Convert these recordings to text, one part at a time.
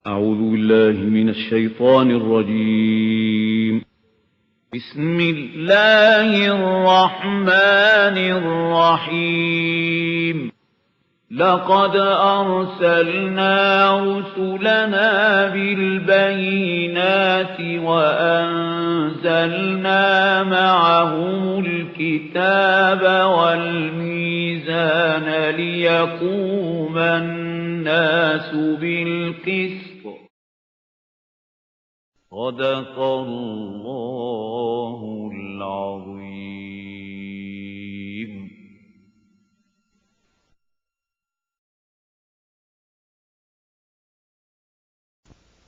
أعوذ بالله من الشيطان الرجيم. بسم الله الرحمن الرحيم. لقد أرسلنا رسلنا بالبينات وأنزلنا معهم الكتاب والميزان ليقوم الناس بالقسط. صدق الله العظيم.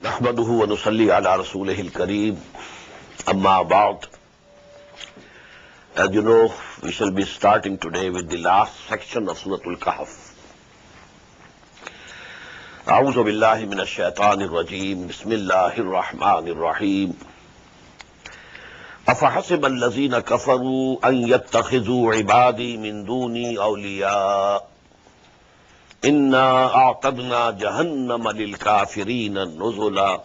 نحمده ونصلي على رسوله الكريم. أما بعد, as you know, we shall be starting today with the last section of Surah Al-Kahf. أعوذ بالله من الشيطان الرجيم. بسم الله الرحمن الرحيم. أفحسب الذين كفروا أن يتخذوا عبادي من دوني أولياء إنا أعتدنا جهنم للكافرين نزلا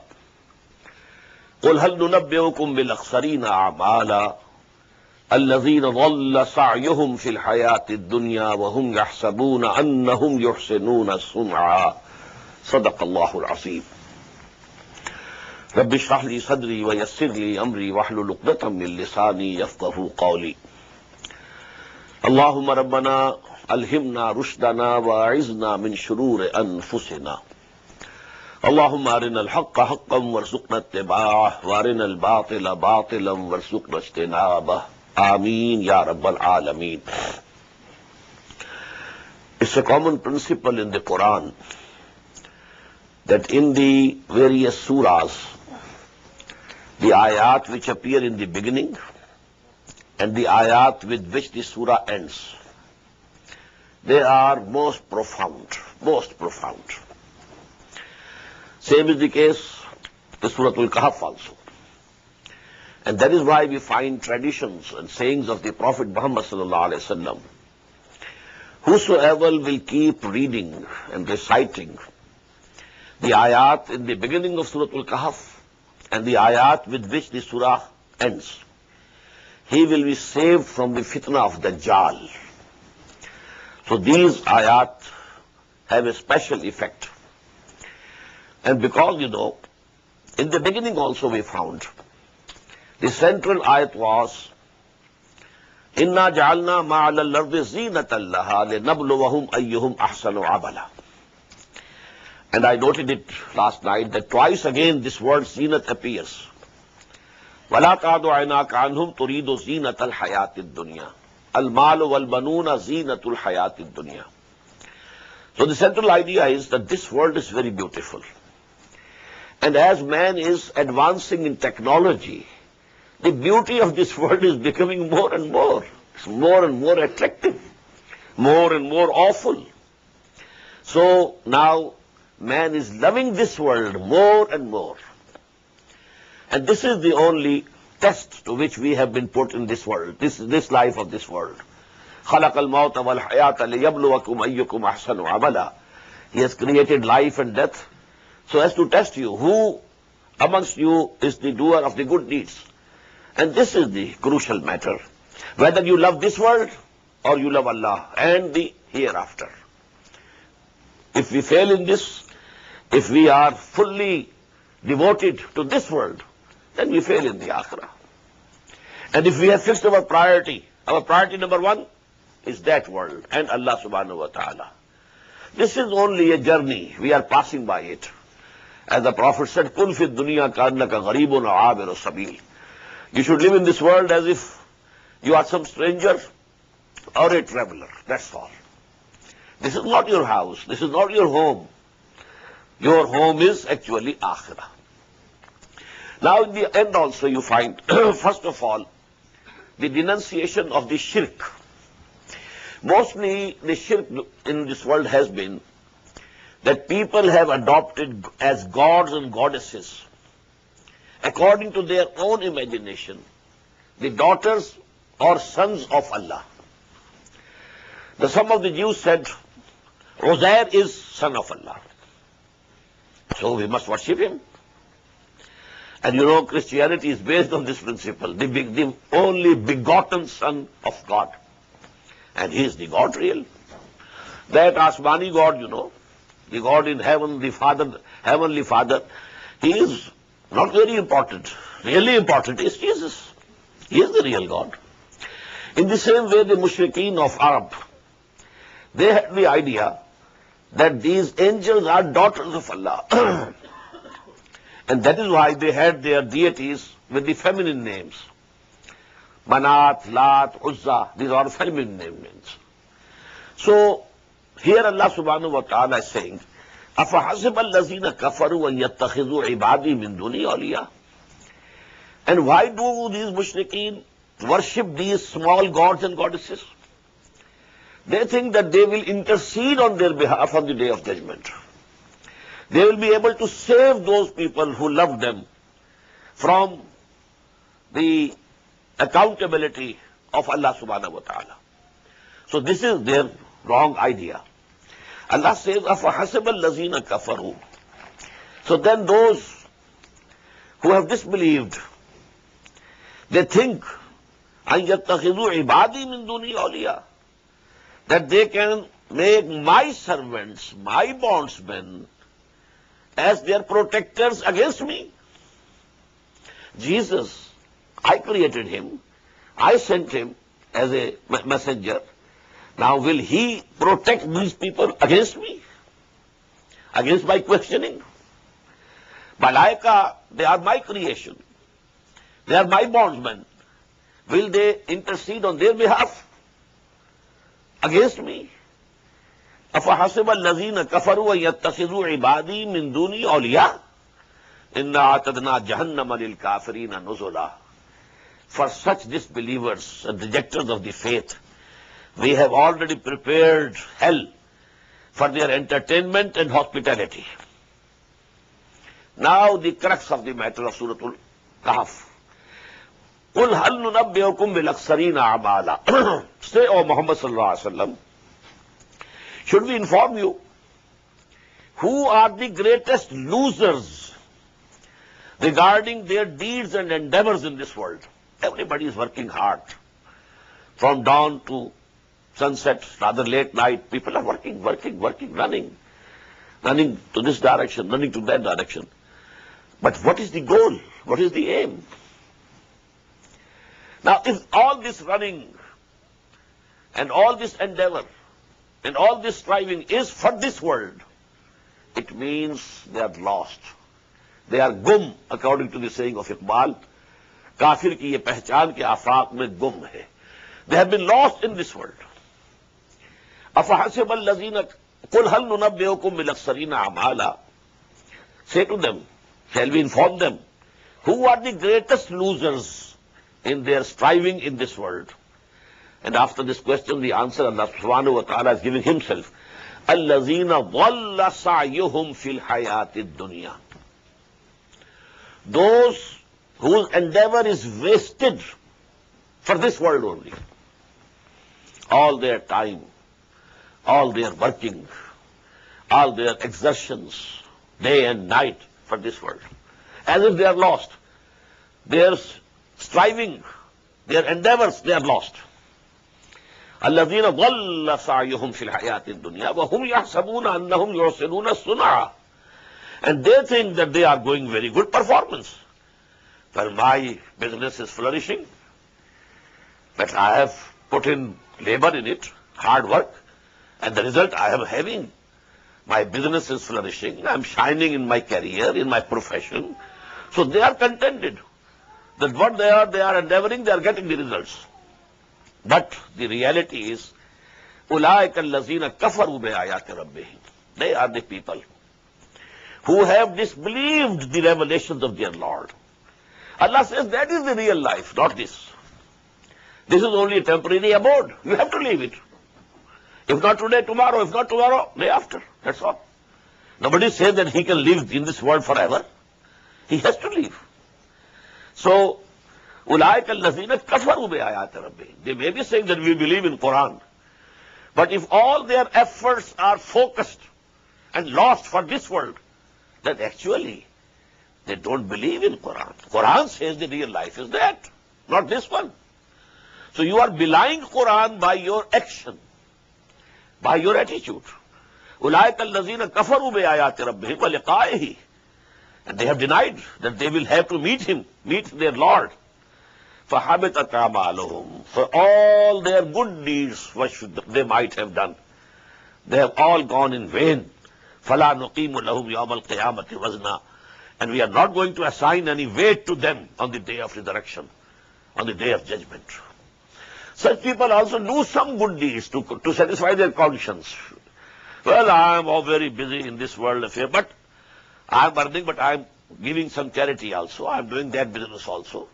قل هل ننبئكم بالأخسرين أعمالا الذين ضل سعيهم في الحياة الدنيا وهم يحسبون أنهم يحسنون صنعا صدق الله العظيم. رب اشرح لي صدري ويسر لي أمري واحلل عقدة من لساني يفقهوا قولي. اللهم ربنا ألهمنا رشدنا وأعذنا من شرور أنفسنا. اللهم أرنا الحق حقا وارزقنا اتباعه وأرنا الباطل باطلا وارزقنا اجتنابه. آمين يا رب العالمين. It's a common principle in the Quran that in the various surahs, the ayat which appear in the beginning and the ayat with which the surah ends, they are most profound, most profound. Same is the case with Surah Al-Kahf also. And that is why we find traditions and sayings of the Prophet Muhammad sallallahu alaihi wasallam. Whosoever will keep reading and reciting the ayat in the beginning of Surah Al-Kahf and the ayat with which the surah ends, he will be saved from the fitna of Dajjal. So these ayat have a special effect. And because, in the beginning also we found the central ayat was Inna ja'alna ma'ala al-ardi zinatan laha linabluwahum ayyuhum ahsanu amala. And I noted it last night that twice again this word zinat appears. وَلَا تَعْدُ عَيْنَاكَ عَنْهُمْ تُرِيدُ زِينَةَ الْحَيَاةِ الدُّنْيَا الْمَالُ وَالْبَنُونَ زِينَةُ الْحَيَاةِ الدُّنْيَا. So the central idea is that this world is very beautiful. And as man is advancing in technology, the beauty of this world is becoming more and more. It's more and more attractive, more and more awful. So now man is loving this world more and more. And this is the only test to which we have been put in this world, this life of this world. خَلَقَ الْمَوْتَ وَالْحَيَاةَ لِيَبْلُوَكُمْ أَيُّكُمْ أَحْسَنُ عَمَلًا. He has created life and death so as to test you. Who amongst you is the doer of the good deeds? And this is the crucial matter. Whether you love this world or you love Allah and the hereafter. If we fail in this, if we are fully devoted to this world, then we fail in the akhirah. And if we have fixed our priority number one is that world and Allah subhanahu wa ta'ala. This is only a journey. We are passing by it. As the Prophet said, "Kun fi dunya ka'annaka gharibun aw abiru sabil." You should live in this world as if you are some stranger or a traveler. That's all. This is not your house. This is not your home. Your home is actually akhirah. Now in the end also you find, first of all, the denunciation of the shirk. Mostly the shirk in this world has been that people have adopted as gods and goddesses, according to their own imagination, the daughters or sons of Allah. Some of the Jews said, Uzair is son of Allah. So we must worship him. And you know, Christianity is based on this principle, the only begotten Son of God. And he is the God real. That Asmani God, you know, the God in heaven, the Father, Heavenly Father, he is not very important. Really important is Jesus. He is the real God. In the same way, the mushrikeen of Arab, they had the idea that these angels are daughters of Allah. And that is why they had their deities with the feminine names. Manat, Lat, Uzza, these are feminine names. So, here Allah subhanahu wa ta'ala is saying, أَفَحَسِبَ الَّذِينَ كَفَرُوا أَن يَتَّخِذُوا عِبَادِي مِن دُونِي أَوْلِيَاءَ. And why do these mushrikeen worship these small gods and goddesses? They think that they will intercede on their behalf on the day of judgment. They will be able to save those people who love them from the accountability of Allah subhanahu wa ta'ala. So this is their wrong idea. Allah says, أَفَحَسِبَ الَّذِينَ كَفَرُوا. So then those who have disbelieved, they think, أَن يَتَّخِذُوا عِبَادِي مِن دُونِي أَوْلِيَاءَ, that they can make my servants, my bondsmen, as their protectors against me. Jesus, I created him, I sent him as a messenger. Now will he protect these people against me? Against my questioning? Malaika, they are my creation. They are my bondsmen. Will they intercede on their behalf against me? أَفَحَسِبَ الَّذِينَ كَفَرُوا أَن يَتَّخِذُوا عِبَادِي مِن دُونِي أَوْلِيَاءَ إِنَّا أَعْتَدْنَا جَهَنَّمَ لِلْكَافِرِينَ نُزُلًا. For such disbelievers and rejectors of the faith, we have already prepared hell for their entertainment and hospitality. Now the crux of the matter of Surah Al-Kahf. قُلْ هَلْ نُنَبِّئُكُمْ بِالْأَخْسَرِينَ أَعْمَالًا. Say, O Muhammad sallallahu alaihi wasallam, should we inform you who are the greatest losers regarding their deeds and endeavors in this world? Everybody is working hard. From dawn to sunset, rather late night, people are working, running to this direction, running to that direction. But what is the goal? What is the aim? Now, if all this running and all this endeavor and all this striving is for this world, it means they are lost. They are gum, according to the saying of Iqbal. Kafir ki ye pehchan ke afaq mein gum hai. They have been lost in this world. أَفَحَسِبَ الَّذِينَ قُلْ هَلْ نُنَبِّئُكُمْ بِالْأَخْسَرِينَ أَعْمَالًا. Say to them, shall we inform them, who are the greatest losers in their striving in this world? And after this question, the answer Allah subhanahu wa ta'ala is giving himself. الَّذِينَ ضَلَّ سَعْيُهُمْ فِي الْحَيَاةِ الدُّنْيَا. Those whose endeavor is wasted for this world only. All their time, all their working, all their exertions, day and night for this world. As if they are lost. Their striving, their endeavors, they are lost. الَّذِينَ ضَلَّ سَعْيُهُمْ فِي الْحَيَاةِ الدُّنْيَا وَهُمْ يَحْسَبُونَ أَنَّهُمْ يُحْسِنُونَ صُنْعًا. And they think that they are going very good performance. Well, my business is flourishing, that I have put in labor in it, hard work, and the result I am having. My business is flourishing, I am shining in my career, in my profession. So they are contented that what they are endeavoring, they are getting the results. But the reality is, أُولَٰئِكَ الَّذِينَ كَفَرُوا بِآيَاتِ رَبِّهِمْ. They are the people who have disbelieved the revelations of their Lord. Allah says that is the real life, not this. This is only a temporary abode. You have to leave it. If not today, tomorrow. If not tomorrow, day after. That's all. Nobody says that he can live in this world forever. He has to leave. So, أُولَٰئِكَ الَّذِينَ كَفَرُوا بِآيَاتِ رَبِّهِمْ. They may be saying that we believe in Quran. But if all their efforts are focused and lost for this world, that actually they don't believe in Quran. Quran says the real life is that, not this one. So you are belying Quran by your action, by your attitude. أُولَٰئِكَ الَّذِينَ كَفَرُوا بِآيَاتِ رَبِّهِمْ وَلِقَائِهِ. And they have denied that they will have to meet him, meet their Lord. فَحَبِطَتْ أَعْمَالُهُمْ. For all their good deeds which they might have done, they have all gone in vain. فَلَا نُقِيمُ لَهُمْ يَوْمَ الْقِيَامَةِ وَزْنًا. And we are not going to assign any weight to them on the day of resurrection, on the day of judgment. Such people also do some good deeds to satisfy their conscience. Well, I am all very busy in this world affair, but I am earning, but I am giving some charity also. I am doing that business also.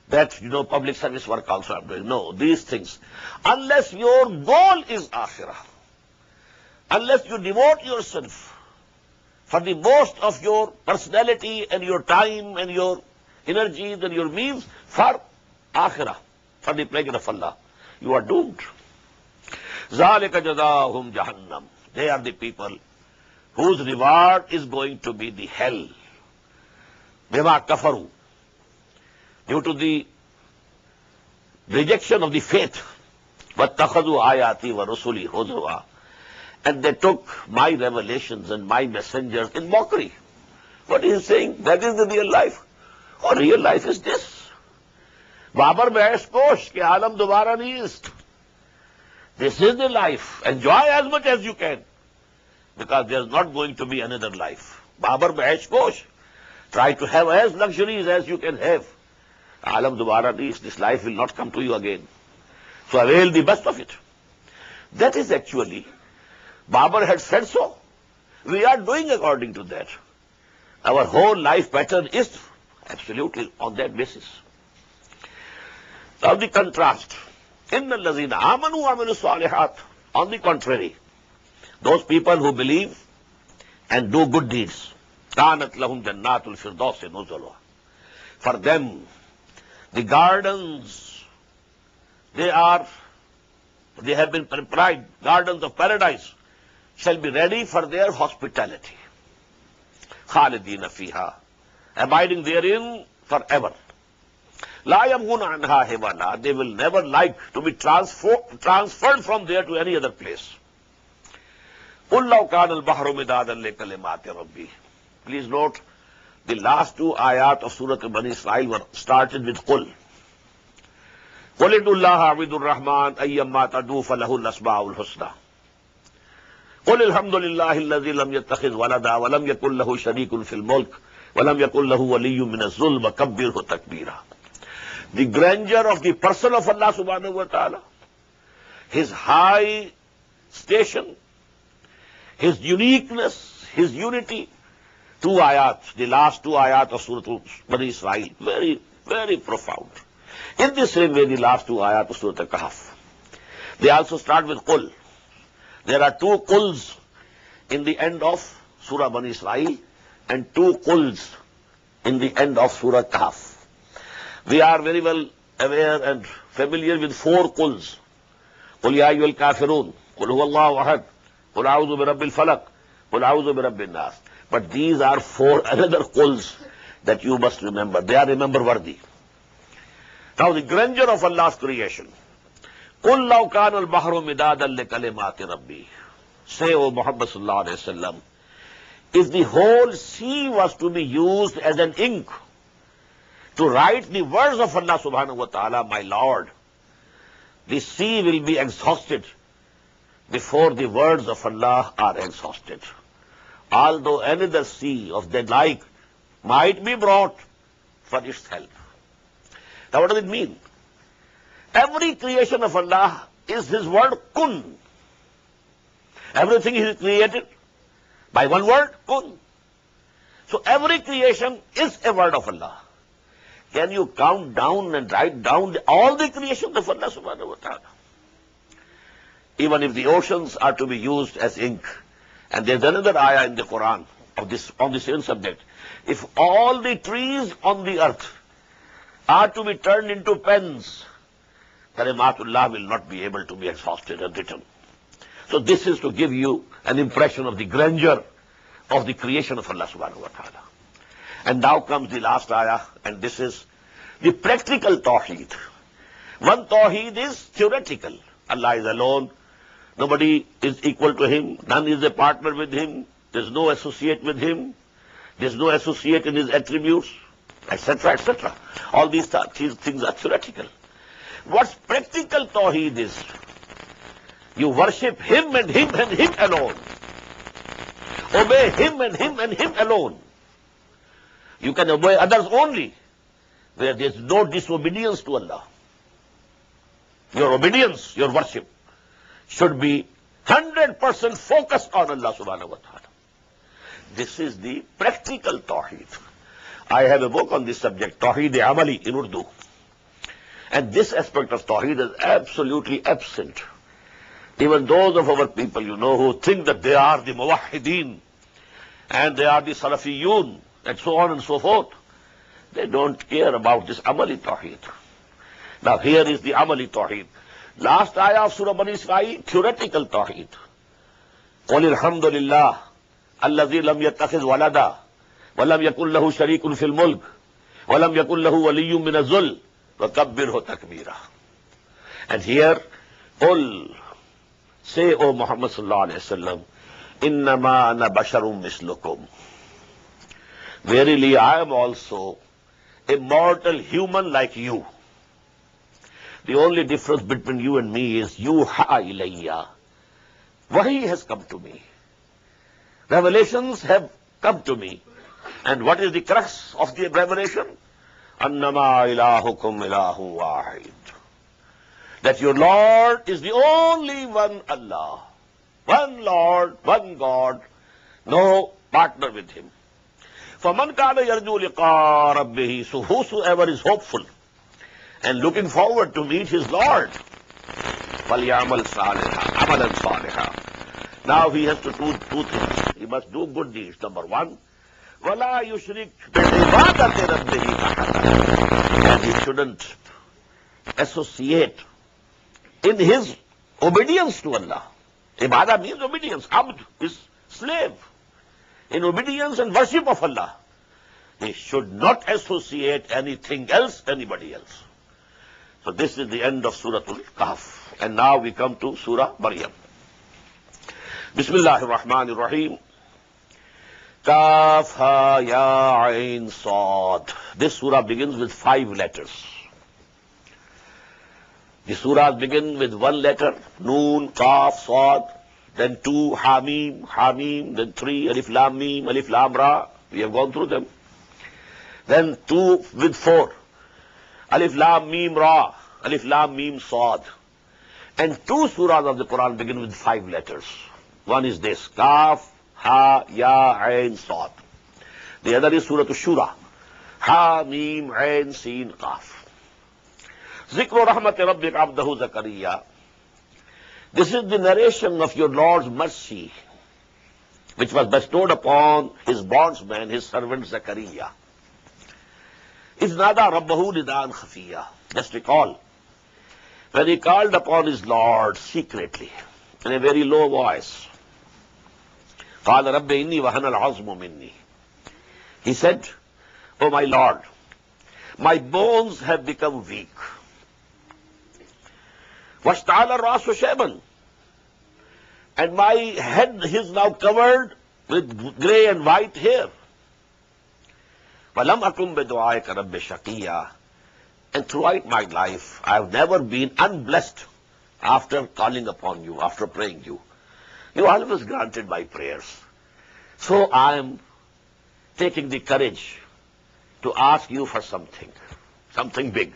That, public service work also I am doing. No, these things. Unless your goal is akhirah, unless you devote yourself for the most of your personality and your time and your energies and your means for akhirah, for the pleasure of Allah, you are doomed. ذَلِكَ جَزَاهُمْ جَهَنَّمْ. They are the people whose reward is going to be the hell. بِمَا كَفَرُوا. Due to the rejection of the faith. وَاتَّخَذُوا آيَاتِي وَرُسُلِي هُزُوًا. And they took my revelations and my messengers in mockery. What is he saying? That is the real life. Oh, real life is this. Babar Mahesh Kosh, ki alam dobara nahi is. This is the life. Enjoy as much as you can. Because there is not going to be another life. Babar Mahesh Kosh. Try to have as luxuries as you can have. Alam dobara nahi is. This life will not come to you again. So avail the best of it. That is actually, Babar had said so. We are doing according to that. Our whole life pattern is absolutely on that basis. Now the contrast. إِنَّ الَّذِينَ آمَنُوا وَعَمِلُوا الصَّالِحَاتِ. On the contrary, those people who believe and do good deeds, كَانَتْ لَهُمْ جَنَّاتُ الْفِرْدَوْسِ نُزُلًا. For them, the gardens, they have been prepared, gardens of paradise, shall be ready for their hospitality. خَالِدِينَ فِيهَا. Abiding therein forever. لَا يَبْغُونَ عَنْهَا حِوَالًا. They will never like to be transferred from there to any other place. قُلْ لَوْ كَانَ الْبَحْرُ مِدَادًا لِكَلِمَاتِ رَبِّي. Please note, the last two ayat of Surah Bani Israel were started with قُلْ. قُلِ ادْعُوا اللَّهَ عَبِدُ الرَّحْمَنِ أَيَّمَّا تَدْعُوا فَلَهُ الْأَسْمَاءُ الْحُسْنَى. قُلِ الْحَمْدُ لِلَّهِ الَّذِي لَمْ يَتَّخِذْ وَلَدًا وَلَمْ يَكُنْ لَهُ شَرِيكٌ فِي الْمُلْكِ وَلَمْ يَكُنْ لَهُ وَلِيٌّ مِنَ الذُّلِّ وَكَبِّرْهُ تَكْبِيرًا. The grandeur of the person of Allah subhanahu wa ta'ala, his high station, his uniqueness, his unity. Two ayat, the last two ayat of Surah Bani Israel, very, very profound. In the same way, the last two ayat of Surah Al-Kahf, they also start with Qul. There are two Quls in the end of Surah Bani Israel and two Quls in the end of Surah Kahf. We are very well aware and familiar with four Quls. قُلْ يَا أَيُّهَا الْكَافِرُونَ قُلْ هُوَ اللَّهُ أَحَدٌ قُلْ أَعُوذُ بِرَبِّ الْفَلَقِ قُلْ أَعُوذُ بِرَبِّ النَّاسِ. But these are four another Quls that you must remember. They are remember worthy. Now the grandeur of Allah's creation. قُلْ لَوْ كَانَ الْبَحْرُ مِدَادًا لِكَلِمَاتِ رَبِّي. Say, O Muhammad sallallahu alayhi wa sallam, if the whole sea was to be used as an ink to write the words of Allah subhanahu wa ta'ala, my Lord, the sea will be exhausted before the words of Allah are exhausted. Although another sea of that like might be brought for its help. Now what does it mean? Every creation of Allah is His word kun. Everything He created by one word, kun. So every creation is a word of Allah. Can you count down and write down all the creations of Allah subhanahu wa ta'ala? Even if the oceans are to be used as ink, and there's another ayah in the Quran on the same subject. If all the trees on the earth are to be turned into pens, Kalimatullah will not be able to be exhausted and written. So this is to give you an impression of the grandeur of the creation of Allah subhanahu wa ta'ala. And now comes the last ayah, and this is the practical tawheed. One tawheed is theoretical. Allah is alone. Nobody is equal to him. None is a partner with him. There's no associate with him. There's no associate in his attributes, etc., etc. All these things are theoretical. What's practical tawheed is, you worship him and him and him alone. Obey him and him and him alone. You can obey others only where there is no disobedience to Allah. Your obedience, your worship, should be 100% focused on Allah subhanahu wa ta'ala. This is the practical tawheed. I have a book on this subject, Tawheed-e-Amali, in Urdu. And this aspect of tawheed is absolutely absent. Even those of our people, who think that they are the muwahhideen and they are the salafiyun and so on and so forth, they don't care about this amali tawheed. Now here is the amali tawheed. Last ayah of Surah Bani Israel, theoretical tawheed. قُلِ الْحَمْدُ لِلَّهِ الَّذِي لَمْ يَتَّخِذْ وَلَدًا وَلَمْ يَكُنْ لَهُ شَرِيكٌ فِي الْمُلْكِ وَلَمْ يَكُنْ لَهُ وَلِيٌّ مِّنَ الذُّلِّ وَكَبِّرْهُ تَكْبِيرًا. And here, قُلْ, say, O Muhammad sallallahu alayhi wa sallam, إِنَّمَا أَنَا بَشَرٌ مِثْلُكُمْ. Verily, I am also a mortal human like you. The only difference between you and me is yuha ilayya. Wahi has come to me. Revelations have come to me. And what is the crux of the revelation? Annama ilahukum ilahu wahid. That your Lord is the only one Allah. One Lord, one God, no partner with him. فَمَنْ كَانَ يَرْجُو لِقَاءَ رَبِّهِ. So whosoever is hopeful and looking forward to meet his Lord, فَلْيَعْمَلْ صَالِحًا عَمَلًا صَالِحًا. Now he has to do two things. He must do good deeds. Number one, وَلَا يُشْرِكْ بِعِبَادَةِ رَبِّهِ أَحَدًا. And he shouldn't associate in his obedience to Allah. Ibadah means obedience. Abd is slave. In obedience and worship of Allah, he should not associate anything else, anybody else. So this is the end of Surah Al-Kahf. And now we come to Surah Maryam. Bismillahir Rahmanir Rahim. Kaf ha ya ain sad. This surah begins with 5 letters. The surahs begin with 1 letter, Noon, Kaf, Sad, then 2, Hamim, Hamim, then 3, Alif Lam Mim, Alif Lam Ra. We have gone through them. Then 2 with 4, Alif Lam Mim Ra, Alif Lam Mim Sad. And 2 surahs of the Quran begin with 5 letters. One is this, Kaf, Ha, Ya, Ain, Sad. The other is Surah Ash-Shura, Ha, Mim, Ain, Sin, Kaf. Zikru Rahmati Rabbik Abdahu Zakariya. This is the narration of your Lord's mercy, which was bestowed upon his bondsman, his servant Zakariya. Iz nada Rabbahu nidaan khafiya. Just recall, when he called upon his Lord secretly, in a very low voice, قال رب إني وهن العظم مني. He said, "O my Lord, my bones have become weak. واشتعل الرأس شيبا, and my head is now covered with grey and white hair. وَلَمْ أَكُمْ بِدُعَائِكَ رَبِّ شَقِيًّا. And throughout my life, I have never been unblessed after calling upon you, after praying you. You always granted my prayers. So I am taking the courage to ask you for something big.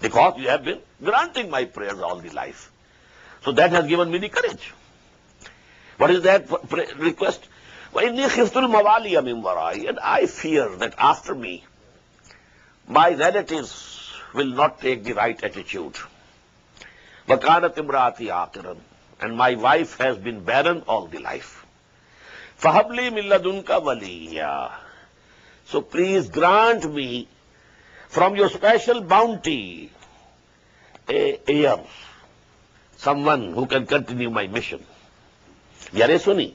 Because you have been granting my prayers all the life. So that has given me the courage. What is that request? وَإِنِّي خِفْتُ الْمَوَالِيَ مِنْ وَرَائِي. And I fear that after me, my relatives will not take the right attitude. وَكَانَتْ إِمْرَأَتِي عَاقِرًا. And my wife has been barren all the life. فَهَبْ لِي مِن لَّدُنْكَ وَلِيًّا. So please grant me from your special bounty a heir, someone who can continue my mission. Yare suni.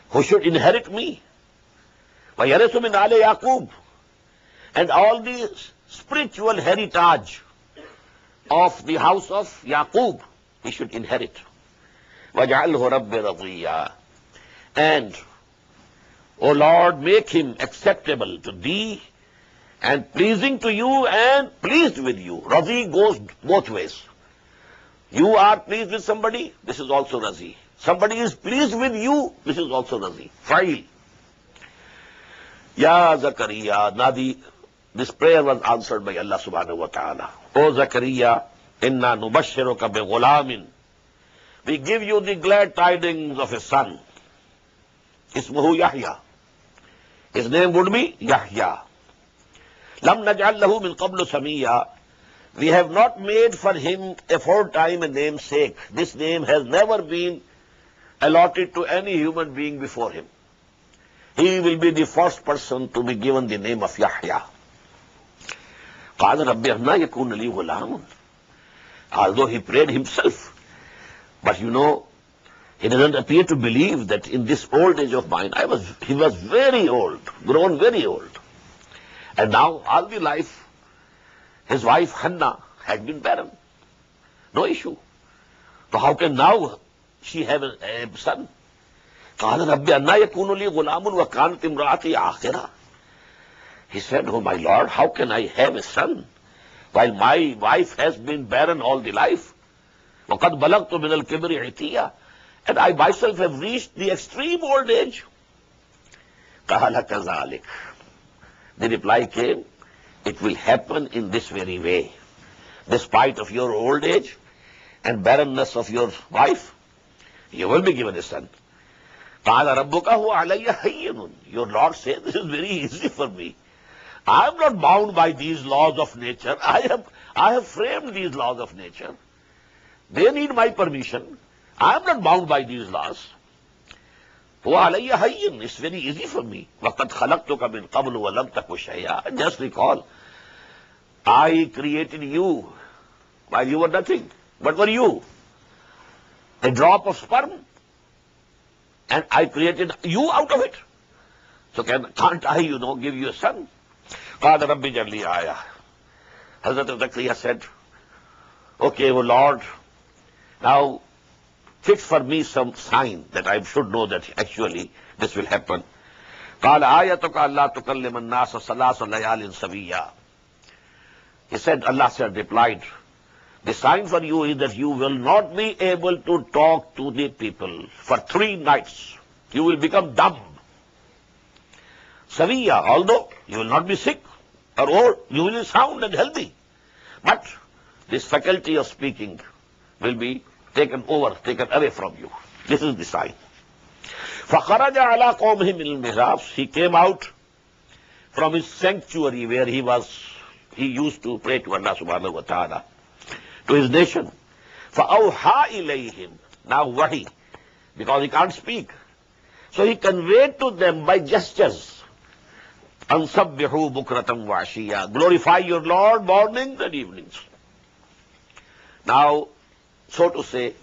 who should inherit me. وَيَرِثُ مِنْ آلِ يَعْقُوبَ, and all the spiritual heritage of the house of Yaqub, he should inherit. وَجَعَلْهُ رَبِّ رَضِيًّا, and, O Lord, make him acceptable to thee and pleasing to you and pleased with you. Razi goes both ways. You are pleased with somebody, this is also Razi. Somebody is pleased with you, this is also Razi. Fa'il. Ya Zakaria, Nadi, this prayer was answered by Allah subhanahu wa ta'ala. O Zakaria, inna nubashiruka bi ghulamin. We give you the glad tidings of a son. Ismuhu Yahya. His name would be Yahya. Lam naj'al lahu min qablu samiyya. We have not made for him aforetime a namesake. This name has never been allotted to any human being before him. He will be the first person to be given the name of Yahya. قَالَ رَبِّ أَنَّىٰ يَكُونَ لِي غُلَامٌ. Although he prayed himself, but you know, he doesn't appear to believe that in this old age of mine, he was very old, grown very old. And now, all the life, his wife Hannah had been barren. No issue. So how can now she have a son? قال رب أنى يكون لي غلام وكانت امرأتي عاقرة. He said, oh my Lord, how can I have a son while my wife has been barren all the life? وقد بلغت من الكبر عتيا, and I myself have reached the extreme old age. قال كذلك. The reply came, it will happen in this very way. Despite of your old age and barrenness of your wife, you will be given a son. قال ربك هو علي هين. Your Lord said, this is very easy for me. I am not bound by these laws of nature. I have framed these laws of nature. They need my permission. I am not bound by these laws. هو علي هين. It's very easy for me. وقد خلقتك من قبل ولم تك شيئا. Just recall, I created you while you were nothing. What were you? A drop of sperm. And I created you out of it. So can't I, give you a son? قال رب اجعل لي آية. Hazrat Zakaria said, okay, O Lord, now fix for me some sign that I should know that actually this will happen. قال آيتك ألا تكلم الناس ثلاث ليال سويا. He said, Allah said, replied, the sign for you is that you will not be able to talk to the people for 3 nights. You will become dumb. Saviya, although you will not be sick or old, you will be sound and healthy. But this faculty of speaking will be taken away from you. This is the sign. فَخَرَجَ عَلَىٰ قَوْمِهِ مِنَ الْمِحْرَابِ. He came out from his sanctuary where he used to pray to Allah subhanahu wa ta'ala, to his nation. فَأَوْحَىٰ إِلَيْهِمْ. Now wahi, because he can't speak. So he conveyed to them by gestures. أَنْصَبِّحُوا بُكْرَةً وَعَشِيًّا. Glorify your Lord mornings and evenings. Now, so to say,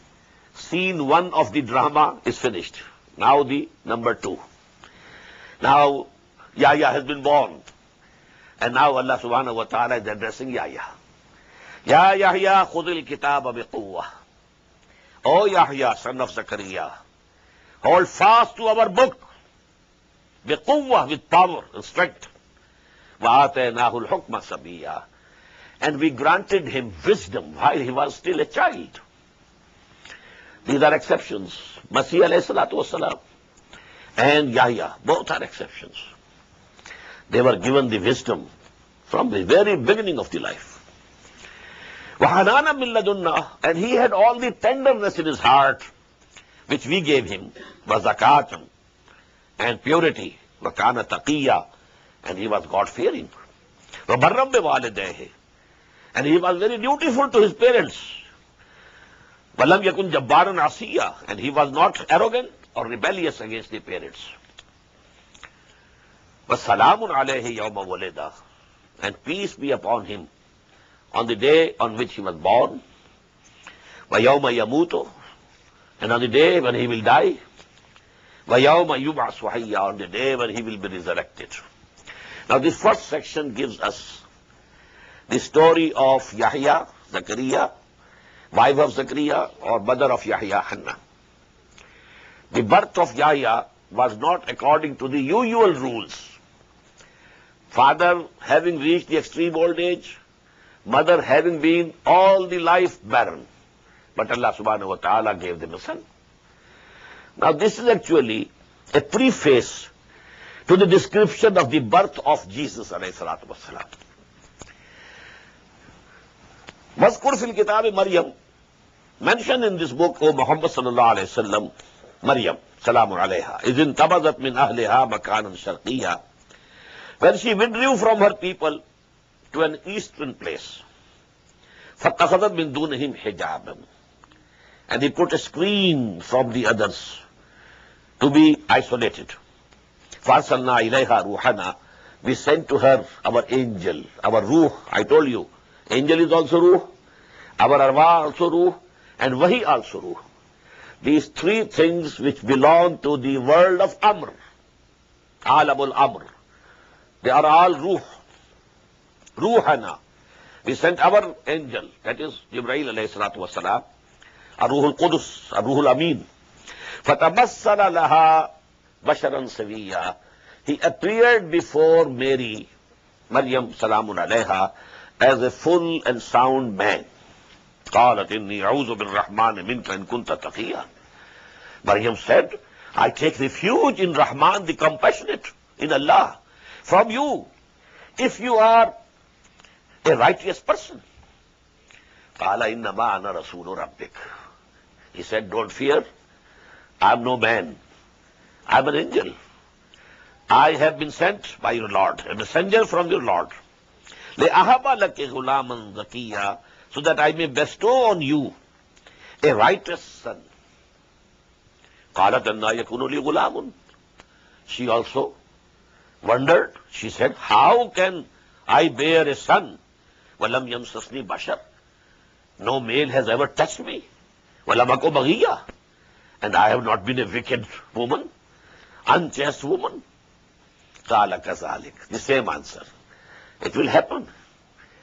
scene 1 of the drama is finished. Now the number 2. Now Yahya has been born. And now Allah subhanahu wa ta'ala is addressing Yahya. Ya Yahya khudil kitaba biquwwah. O Yahya, son of Zakaria, hold fast to our book. Biquwwah, with power and strength. وَآتَيْنَاهُ الْحُكْمَ صَبِيًّا. And we granted him wisdom while he was still a child. These are exceptions. Masih alayhi salatu wasalam and Yahya, both are exceptions. They were given the wisdom from the very beginning of the life. وَحَنَانًا مِنْ لَدُنَّا. And he had all the tenderness in his heart, which we gave him, وَزَكَاةً, and purity, وَكَانَ تَقِيًّا, and he was God-fearing. وَبَرًّا بِوَالِدَيْهِ, and he was very dutiful to his parents. وَلَمْ يَكُنْ جَبَّارًا عَصِيًّا, and he was not arrogant or rebellious against the parents. وَسَلَامٌ عَلَيْهِ يَوْمَ وَلِدَ, and peace be upon him on the day on which he was born. وَيَوْمَ يَمُوتُ, and on the day when he will die. وَيَوْمَ يُبْعَثُ حَيًّا, on the day when he will be resurrected. Now this first section gives us the story of Yahya, Zakaria, wife of Zakaria, or mother of Yahya, Hannah. The birth of Yahya was not according to the usual rules. Father having reached the extreme old age, mother having been all the life barren. But Allah subhanahu wa ta'ala gave them a son. Now this is actually a preface to the description of the birth of Jesus alayhi salatu wassalam. Mazkur fil kitab Maryam, mentioned in this book, O Muhammad sallallahu alayhi wasallam, Maryam, salamun alayha, idhin tabazat min ahliha makanan sharqiyya, when she withdrew from her people to an eastern place, fattakhadhat min dunihim hijabam, and he put a screen from the others to be isolated. Farsalna ilayha ruhana, we sent to her our angel, our ruh. I told you, angel is also ruh, our arwah also ruh, and wahi also ruh. These three things which belong to the world of Amr, Alamul Amr, they are all ruh. Ruhana. We sent our angel, that is Jibreel alayhi salatu wasalam, Ruhul Qudus, Ruhul Amin. Fatamassala laha basharan saviyya. He appeared before Mary, Maryam salamun alayha, as a full and sound man. قالت إني أعوذ بالرحمن منك إن كنت تقيا. Maryam said, I take refuge in Rahman, the compassionate, in Allah, from you, if you are a righteous person. قال إنما أنا رسول ربك. He said, don't fear, I am no man, I am an angel. I have been sent by your Lord, a messenger from your Lord. لأهب لك غلاما زكيا, so that I may bestow on you a righteous son. قالت أنى يكون لي غلام. She also wondered. She said, how can I bear a son? وَلَمْ يَمْسَسْنِي بَشَرٌ. No male has ever touched me. وَلَمْ أَكُ بَغِيًّا. And I have not been a wicked woman, unchaste woman. قَالَ كَذَلِكَ. The same answer. It will happen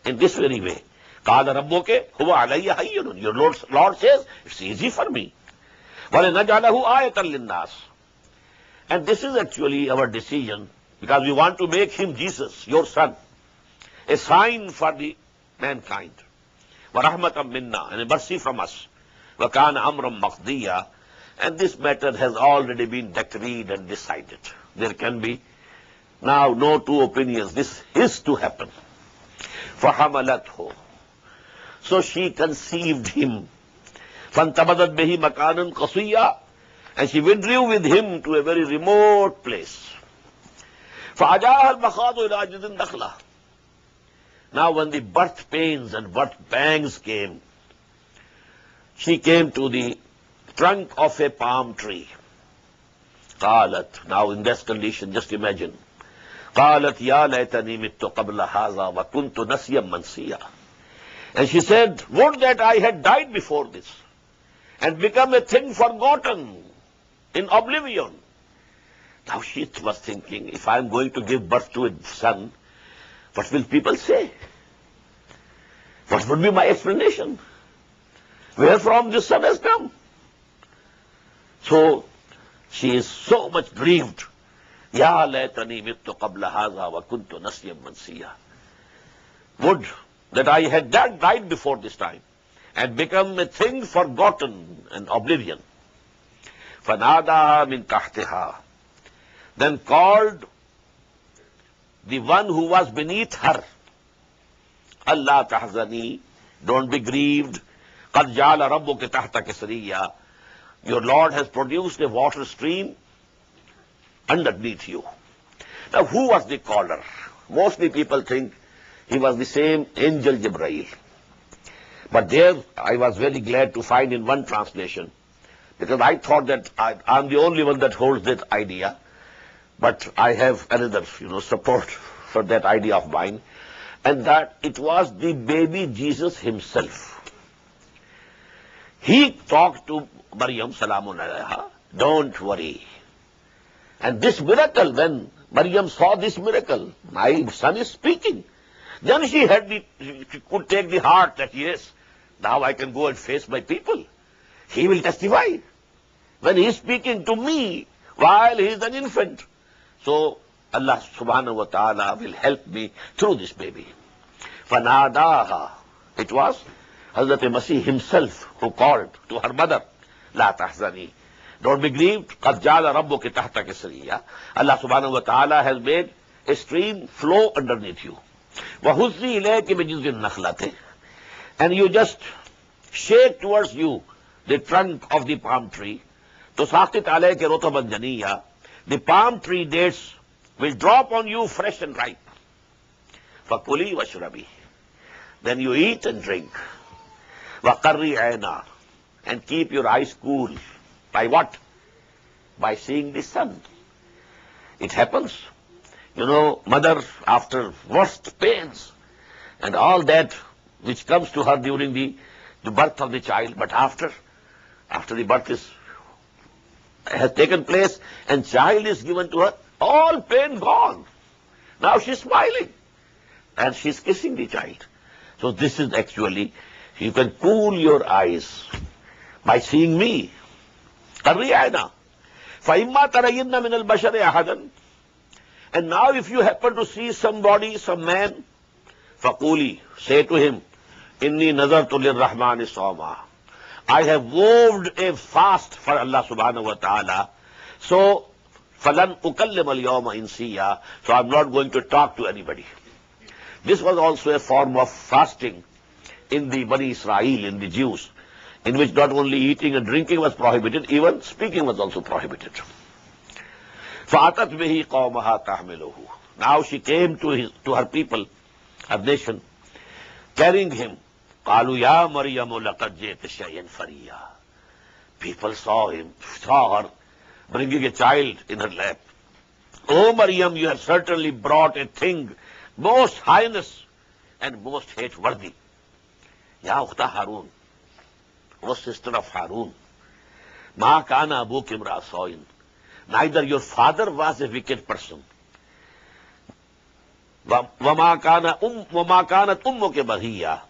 in this very way. قَالَ رَبُّكَ هُوَ عَلَيَّ هَيِّنٌ. Your Lord says, it's easy for me. وَلَنَجْعَلَهُ آيَةً لِلنَّاسِ. And this is actually our decision, because we want to make him Jesus, your son, a sign for the mankind. وَرَحْمَةً مِنَّا, and a mercy from us. وَكَانَ أَمْرًا مَقْضِيًّا. And this matter has already been decreed and decided. There can be now no two opinions. This is to happen. فَحَمَلَتْهُ. So she conceived him. فَانْتَبَذَتْ بِهِ مَكَانًا قَصِيًّا. And she withdrew with him to a very remote place. فَأَجَاهَا الْمَخَاضُ إِلَىٰ جِذِي النَّخْلَةِ. Now when the birth pains and birth pangs came, she came to the trunk of a palm tree. قالت, now in this condition, just imagine. قالت يا ليتني مت قبل هذا وكنت نسيا منسيا. And she said, would that I had died before this and become a thing forgotten in oblivion. Now she was thinking, if I am going to give birth to a son, what will people say? What would be my explanation? Where from this son has come? So she is so much grieved. Ya laytani mittu qabla hadha wa kuntu nasyan mansiya. Would that I had died before this time and become a thing forgotten and oblivion. Fanada min tahtiha. Then called the one who was beneath her. Allah tahzani, don't be grieved. Qad ja'ala rabbuka tahtaka sariya. Your Lord has produced a water stream underneath you. Now who was the caller? Mostly people think he was the same angel Jibreel. But there I was very glad to find in one translation, because I thought that I'm the only one that holds that idea. But I have another, support for that idea of mine, and that it was the baby Jesus himself. He talked to Maryam, salamun alayha, don't worry. And this miracle, when Maryam saw this miracle, my son is speaking. Then she could take the heart that yes, now I can go and face my people. He will testify when he is speaking to me while he is an infant. So Allah subhanahu wa ta'ala will help me through this baby. Fanadaha. It was Hazrat Masih himself who called to her mother, La tahzani. Don't be grieved. Qad ja'ala rabbuki tahtaki sariya. Allah subhanahu wa ta'ala has made a stream flow underneath you. وَهُزِّي إِلَيْكِ بِجِزْءِ النَّخْلَةِ. And you just shake towards you the trunk of the palm tree. تُسَاقِطْ عَلَيْكِ رُطَبًا جَنِيًّا. The palm tree dates will drop on you fresh and ripe. فَكُلِي وَاشْرَبِي. Then you eat and drink. وَقَرِّي عَيْنَا. And keep your eyes cool. By what? By seeing the sun. It happens. You know, mother, after worst pains and all that which comes to her during the birth of the child, but after the birth has taken place and child is given to her, all pain gone. Now she's smiling and she's kissing the child. So this is actually, you can cool your eyes by seeing me. فَإِمَّا تَرَيِنَّ مِنَ الْبَشَرِ أَحَدًا. And now if you happen to see somebody, some man, فَقُولِي, say to him, إِنِّي نَذَرْتُ لِلرَّحْمَنِ صَوْمًا. I have vowed a fast for Allah subhanahu wa ta'ala. So, فَلَنْ أُكَلِّمَ الْيَوْمَ إِنْسِيًّا. So I'm not going to talk to anybody. This was also a form of fasting in the Bani Israel, in the Jews, in which not only eating and drinking was prohibited, even speaking was also prohibited. فَأَتَتْ بِهِ قَوْمَهَا تَحْمِلُهُ. Now she came to her people, her nation, carrying him. قَالُوا يَا مَرْيَمُ لَقَدْ جِئْتِ شَيْئًا فَرِيًّا. People saw her bringing a child in her lap. Oh Maryam, you have certainly brought a thing most heinous and most hate-worthy. Ya Ukhta Harun, O sister of Harun, Ma kana abuki imra sawin. Neither your father was a wicked person. وَمَا كَانَتْ أُمُّكِ بَغِيًّا.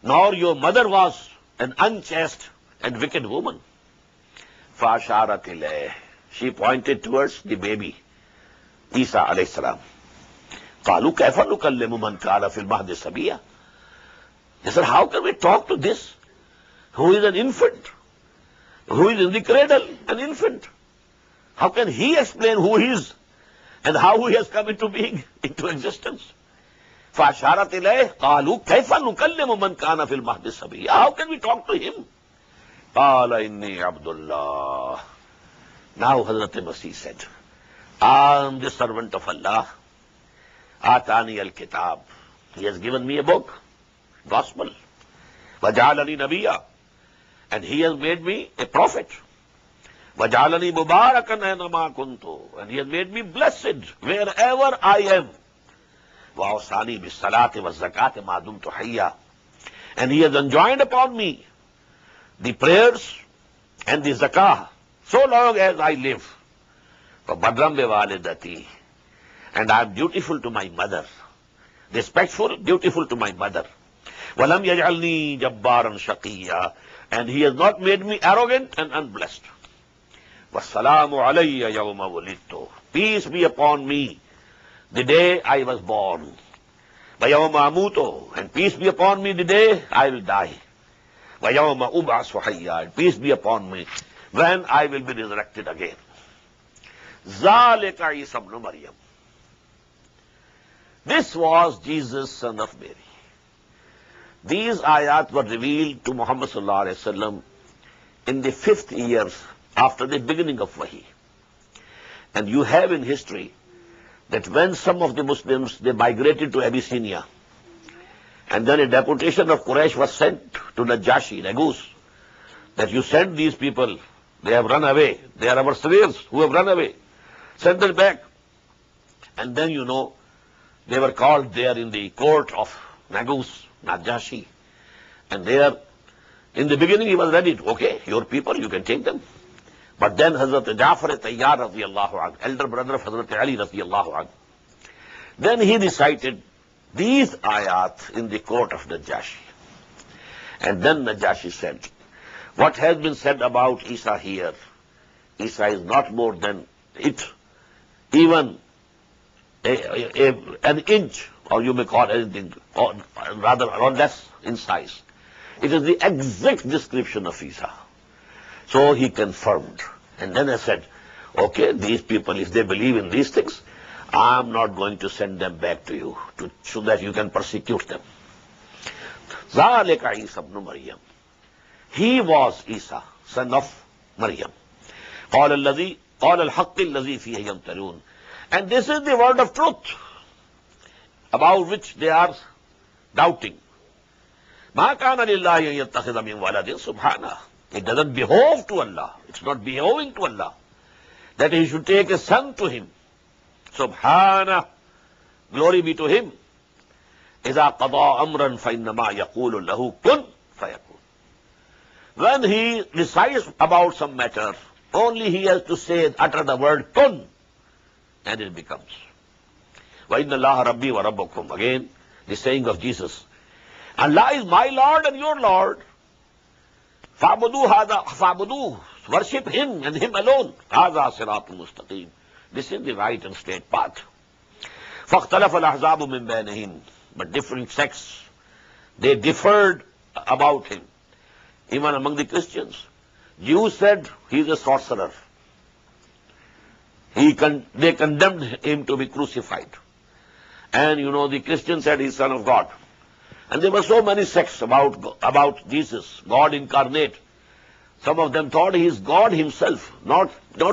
Nor your mother was an unchaste and wicked woman. فَأَشَارَتْ إِلَيْهِ. She pointed towards the baby, Isa alayhi salam. قَالُوا كَيْفَ نُكَلِّمُ مَنْ كَانَ فِي الْمَهْدِ صَبِيًّا. They said, how can we talk to this, who is an infant, who is in the cradle, an infant? How can he explain who he is and how he has come into being, into existence? فَأَشَارَتْ إِلَيْهِ قَالُوا كَيْفَ نُكَلِّمُ مَنْ كَانَ فِي الْمَهْدِ صَبِيًّا. How can we talk to him? قَالَ إِنِّي عَبْدُ اللَّهِ. Now Hazrat Masih said, I am the servant of Allah. آتَانِيَ الْكِتَابِ. He has given me a book, gospel. وَجَعَلَنِي نَبِيًّا. And he has made me a prophet. وَجَعَلَنِي مُبَارَكًا أَيْنَمَا كُنْتُ. And he has made me blessed wherever I am. وَأَوْصَانِي بِالصَّلَاةِ وَالزَّكَاةِ مَا دُمْتُ حَيًّا. And he has enjoined upon me the prayers and the zakah so long as I live. فَبَرًّا بِوَالِدَتِي. And I am dutiful to my mother. Respectful, dutiful to my mother. وَلَمْ يَجْعَلْنِي جَبَّارًا شَقِيًّا. And he has not made me arrogant and unblessed. وَالسَّلَامُ عَلَيَّ يَوْمَ وُلِدتُّ. Peace be upon me the day I was born. وَيَوْمَ أَمُوتُ. And peace be upon me the day I will die. وَيَوْمَ أُبْعَثُ حَيًّا. And peace be upon me when I will be resurrected again. ذَلِكَ عِيسَى ابْنُ مَرْيَمَ. This was Jesus, son of Mary. These ayat were revealed to Muhammad sallallahu alaihi wasallam in the 5th year after the beginning of Wahi. And you have in history that when some of the Muslims, they migrated to Abyssinia, and then a deputation of Quraysh was sent to Najashi, Nagus, that you send these people, they have run away, they are our slaves who have run away, send them back. And then you know, they were called there in the court of Nagus, Najashi, and there, in the beginning he was ready to, okay, your people, you can take them. But then Hazrat Ja'far Tayyar radiyallahu anhu, elder brother of Hazrat Ali radiyallahu anhu, then he recited these ayat in the court of Najashi. And then Najashi said, what has been said about Isa here, Isa is not more than it, even an inch, or you may call anything, or rather or less in size. It is the exact description of Isa. So he confirmed. And then I said, okay, these people, if they believe in these things, I'm not going to send them back to you so that you can persecute them. ذَلِكَ عِيسَى ibn Maryam. He was Isa, son of Maryam. قَالَ الْحَقِّ الَّذِي فِيهِ يَمْتَرُونَ. And this is the word of truth about which they are doubting. مَا كَانَ لِلَّهِ أَن يَتَّخِذَ مِن وَلَدٍ سُبْحَانَهُ. It doesn't behove to Allah. It's not behoving to Allah that he should take a son to him. Subhanah, glory be to him. إِذَا قَضَى أَمْرًا فَإِنَّمَا يَقُولُ لَهُ كُنْ فَيَكُونُ. When he decides about some matter, only he has to say, utter the word kun, and it becomes. وَإِنَّ اللَّهَ رَبِّي وَرَبُّكُمْ. Again, the saying of Jesus. Allah is my Lord and your Lord. فَعْبُدُوهُ. Worship him and him alone. هَذَا صِرَاطٌ مُسْتَقِيمٌ. This is the right and straight path. فَاخْتَلَفَ الْأَحْزَابُ مِنْ بَيْنِهِمْ. But different sects, they differed about him. Even among the Christians. Jews said he is a sorcerer. They condemned him to be crucified. And you know, the Christians said he is son of God. And there were so many sects about Jesus, God incarnate. Some of them thought he is God himself, not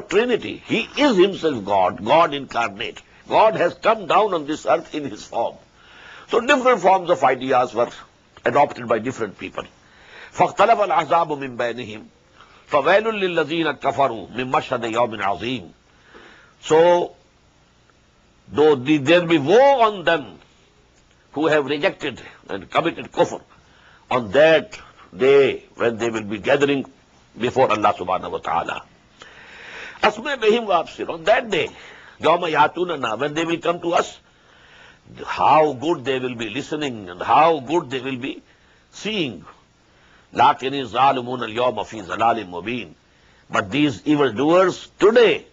Trinity. He is himself God, God incarnate. God has come down on this earth in his form. So different forms of ideas were adopted by different people. فَاخْتَلَفَ الْأَحْزَابُ مِنْ بَيْنِهِمْ فَوَيْلٌ لِلَّذِينَ كَفَرُوا مِنْ مَشْهَدِ يَوْمٍ عَظِيمٍ. So, though there be woe on them who have rejected and committed kufr on that day when they will be gathering before Allah subhanahu wa ta'ala. أَسْمِعْ بِهِمْ وَأَبْصِرْ. On that day, يَوْمَ يَأْتُونَنَا, when they will come to us, how good they will be listening and how good they will be seeing. لَكِنِ الظَّالِمُونَ الْيَوْمَ فِي ضَلَالٍ مُبِينٍ. But these evildoers today,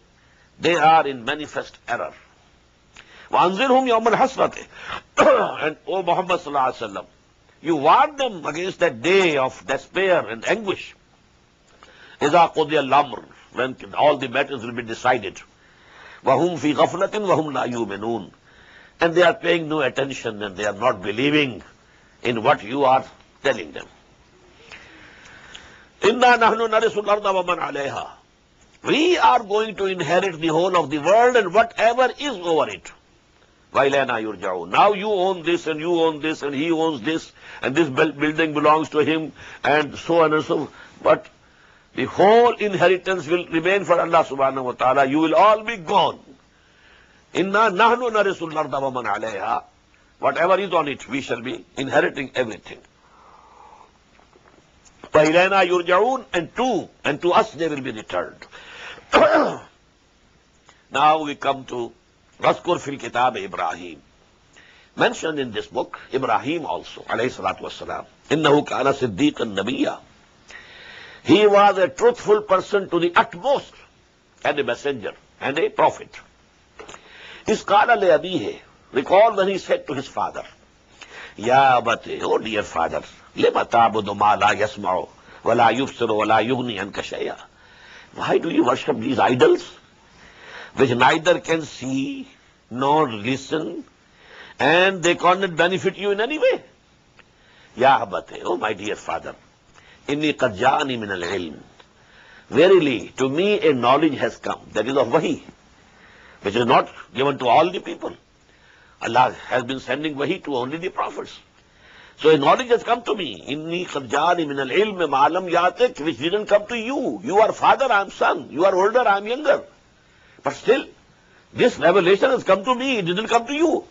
they are in manifest error. وَأَنذِرْهُمْ يَوْمَ الْحَسْرَةِ. And O Muhammad sallallahu alaihi wasallam, you warn them against that day of despair and anguish. إِذَا قُضِيَ الْأَمْرُ. When all the matters will be decided. وَهُمْ فِي غَفْلَةٍ وَهُمْ لَا يُؤْمِنُونَ. And they are paying no attention and they are not believing in what you are telling them. إِنَّا نَحْنُ نَرِثُ الْأَرْضَ وَمَنْ عَلَيْهَا. We are going to inherit the whole of the world and whatever is over it. وَإِلَيْنَا يُرْجَعُونَ. Now you own this and you own this and he owns this and this building belongs to him and so on and so. But the whole inheritance will remain for Allah subhanahu wa ta'ala. You will all be gone. Inna nahnu narisul arda wa man alayha. Whatever is on it, we shall be inheriting everything. وَإِلَيْنَا يُرْجَعُونَ. And to us they will be returned. Now we come to وَاذْكُرْ فِي الْكِتَابِ إِبْرَاهِيمَ. Mentioned in this book, Ibrahim also, alayhi salatu wassalam. إِنَّهُ كَانَ صِدِّيقًا نَبِيًّا. He was a truthful person to the utmost, and a messenger, and a prophet. إِذْ قَالَ لِأَبِيهِ. Recall when he said to his father, يَا أَبَتِ, oh dear father, لِمَ تَعْبُدُ مَا لَا يَسْمَعُ وَلَا يُبْصِرُ وَلَا يُغْنِي عَنْكَ شَيْئًا. Why do you worship these idols, which neither can see nor listen, and they cannot benefit you in any way? Ya abate, oh my dear father, inni qad ja'ani min al-ilm. Verily, to me a knowledge has come, that is of wahi, which is not given to all the people. Allah has been sending wahi to only the prophets. So a knowledge has come to me. Inni qad ja'ani min al-ilm ma lam ya'tik, which didn't come to you. You are father, I am son. You are older, I am younger. But still, this revelation has come to me, it didn't come to you.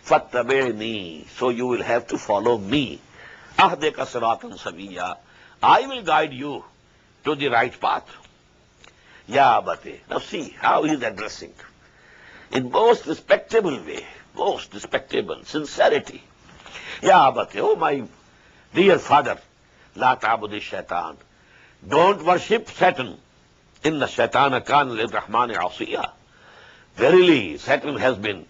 فَاتَّبِعْنِي. So you will have to follow me. أَهْدِكَ صِرَاطًا سَوِيًّا. I will guide you to the right path. Ya Abate. Now see how he is addressing. In most respectable way, most respectable, sincerity. Ya Abate, oh my dear father, La ta'budi shaitan. Don't worship Satan. Inna shaitana kana lirrahmani asiya. Verily, Satan has been,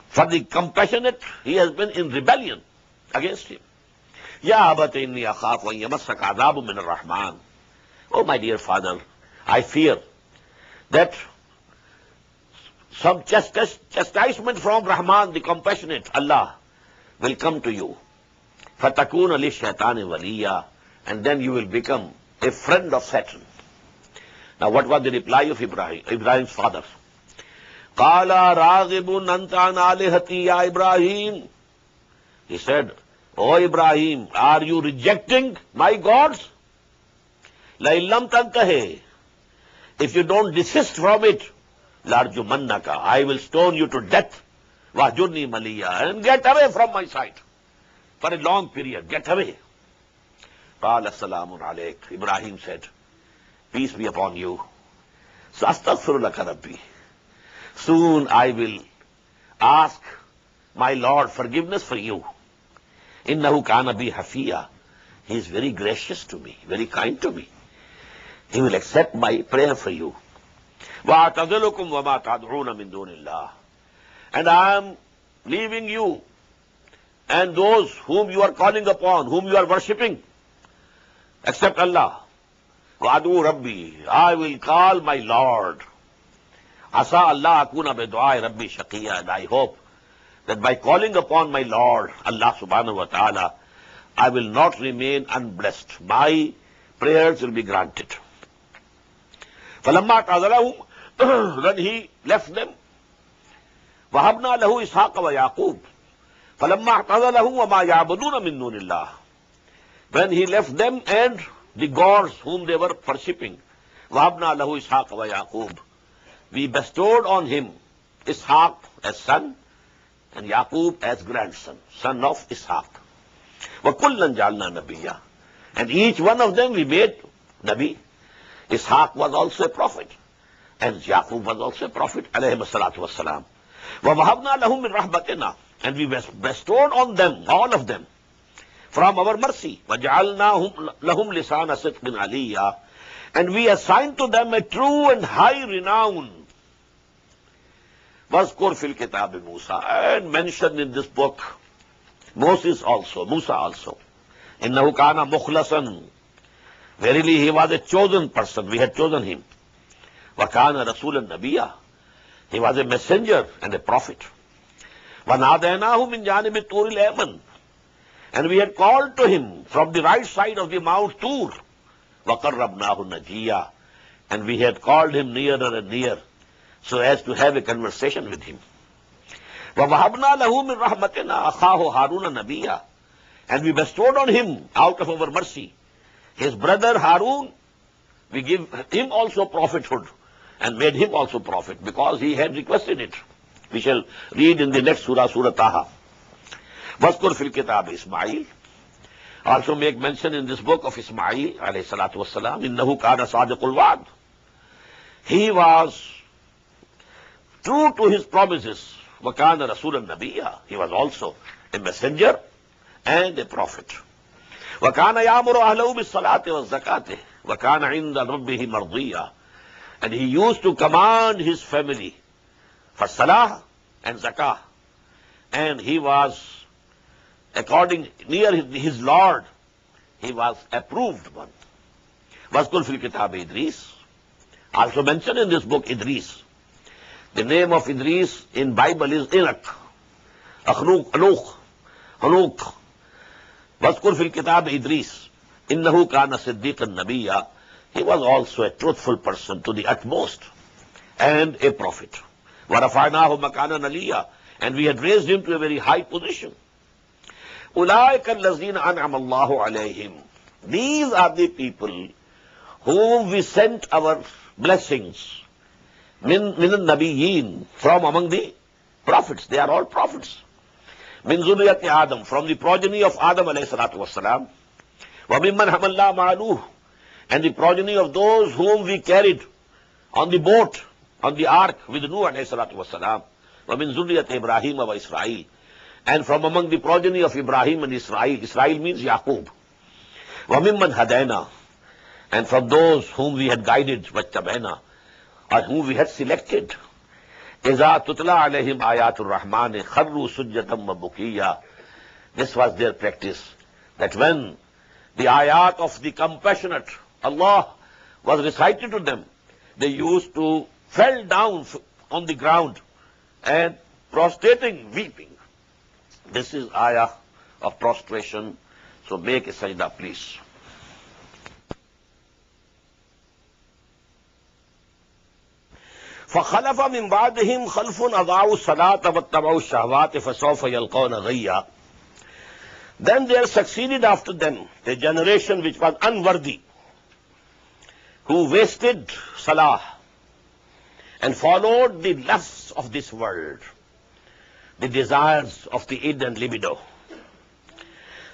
for the compassionate, he has been in rebellion against him. Ya abati inni akhafu an yamassaka adhabun min ar-Rahman. Oh my dear father, I fear that some chastisement from Rahman, the compassionate Allah, will come to you. فَتَكُونَ لِلشَّيْطَانِ وَلِيًّا, and then you will become a friend of Satan. Now what was the reply of Ibrahim's father? قَالَ رَاغِبٌ أَنْتَ عَنْ آلِهَتِي يَا Ibrahim. He said, O Ibrahim, are you rejecting my gods? لَإِن لَمْ تَنْتَهِ, if you don't desist from it, لَأَرْجُمَنَّكَ, I will stone you to death. وَهْجُرْنِي مَلِيًّا, and get away from my sight. For a long period, get away. قَالَ السَّلَامُ عَلَيْكَ. Ibrahim said, peace be upon you. سَأَسْتَغْفِرُ لَكَ رَبِّي. Soon I will ask my Lord forgiveness for you. إِنَّهُ كَانَ بِي حَفِيًّا. He is very gracious to me, very kind to me. He will accept my prayer for you. وَأَعْتَزِلُكُمْ وَمَا تَدْعُونَ مِن دُونِ اللَّهِ. And I am leaving you and those whom you are calling upon, whom you are worshipping, except Allah. وَأَدْعُو رَبِّي, I will call my Lord. Asa Allah akuna bidu'ai Rabbi shaqiya, and I hope that by calling upon my Lord, Allah subhanahu wa ta'ala, I will not remain unblessed. My prayers will be granted. فَلَمَّا تَعْذَلَهُمْ, when he left them, وَهَبْنَا لَهُ إِسْحَاقَ وَيَعْقُوبَ فَلَمَّا اعْتَزَلَهُمْ وَمَا يَعْبُدُونَ مِن دُونِ اللَّهِ. When he left them and the gods whom they were worshipping, وَهَبْنَا لَهُ إِسْحَاقَ وَيَعْقُوبَ, we bestowed on him Ishaq as son and Yaqub as grandson, son of Ishaq. وَكُلًّا جَعَلْنَا نَبِيًّا, and each one of them we made Nabi. Ishaq was also a prophet, and Yaqub was also a prophet, alayhi salatu wassalam. وَوَهَبْنَا لَهُم مِّن رَحْمَتِنَا, and we bestowed on them, all of them, from our mercy. وَجَعَلْنَاهُمْ لَهُمْ لِسَانَ صِدْقٍ عَلِيًّا, and we assigned to them a true and high renown. وَاذْكُرْ فِي الْكِتَابِ مُوسَى, and mentioned in this book Moses also, Musa also. إِنَّهُ كَانَ مُخْلَصًا, verily he was a chosen person, we had chosen him. وَكَانَ رَسُولًا نَبِيًّا, he was a messenger and a prophet. وَنَادَيْنَاهُ مِنْ جَانِبِ الطُّورِ الْأَيْمَنِ, and we had called to him from the right side of the Mount Tur. وَقَرَّبْنَاهُ نَجِيًّا, and we had called him nearer and near, so as to have a conversation with him. وَوَهَبْنَا لَهُ مِن رَحْمَتِنَا أَخَاهُ هَارُونَ نَبِيًّا, and we bestowed on him, out of our mercy, his brother Harun. We give him also prophethood, and made him also prophet, because he had requested it. We shall read in the next surah, Surah Taha. وَاذْكُرْ فِي الْكِتَابِ إِسْمَاعِيلَ, also make mention in this book of Ismail, alayhi salatu wassalam. إِنَّهُ كَانَ صَادِقُ الْوَعْدِ, he was true to his promises. وَكَانَ رَسُولًا نَبِيًّا, he was also a messenger and a prophet. وَكَانَ يَأْمُرُ أَهْلَهُ بِالصَّلَاةِ وَالزَّكَاةِ وَكَانَ عِندَ رَبِّهِ مَرْضِيًّا, and he used to command his family for salah and zakah, and he was, according near his Lord, he was approved one. وَاذْكُرْ فِي الْكِتَابِ إِدْرِيسَ, also mentioned in this book Idris. The name of Idris in Bible is Enoch, Hanuk. وَاذْكُرْ فِي الْكِتَابِ إِدْرِيسَ إِنَّهُ كَانَ صِدِّيقًا نَبِيًّا, he was also a truthful person to the utmost, and a prophet. وَرَفَعْنَاهُ مَكَانًا عَلِيًّا, and we had raised him to a very high position. أُولَٰئِكَ الَّذِينَ أَنْعَمَ اللَّهُ عَلَيْهِمْ, these are the people whom we sent our blessings, min al-nabiyyin, from among the prophets. They are all prophets. Min zurriyati Adam, from the progeny of Adam alayhi salatu wassalam. Wa mimman hamalla ma'anuh, and the progeny of those whom we carried on the boat, on the ark with Nuh alayhi salatu wasalam, وَمِن ذُرِّيَّةِ إِبْرَاهِيمَ وَإِسْرَائِيلَ, and from among the progeny of Ibrahim and Israel. Israel means Yaqub. وَمِمَّنْ هَدَيْنَا, and from those whom we had guided, وَاتَّبَيْنَا, or whom we had selected. إِذَا تُتْلَى عَلَيْهِمْ آيَاتُ الرَّحْمَنِ خَرُّوا سُجَّدًا وَبُكِيًّا. This was their practice, that when the ayat of the compassionate Allah was recited to them, they used to fell down on the ground and prostrating, weeping. This is ayah of prostration. So make a sajda, please. فَخَلَفَ مِنْ بَعْدِهِمْ خَلْفٌ أَضَاعُوا الصَّلَاةَ وَاتَّبَعُوا الشَّهَوَاتِ فَسَوْفَ يَلْقَوْنَ غَيًّا. Then there succeeded after them a generation which was unworthy, who wasted salah and followed the lusts of this world, the desires of the id and libido.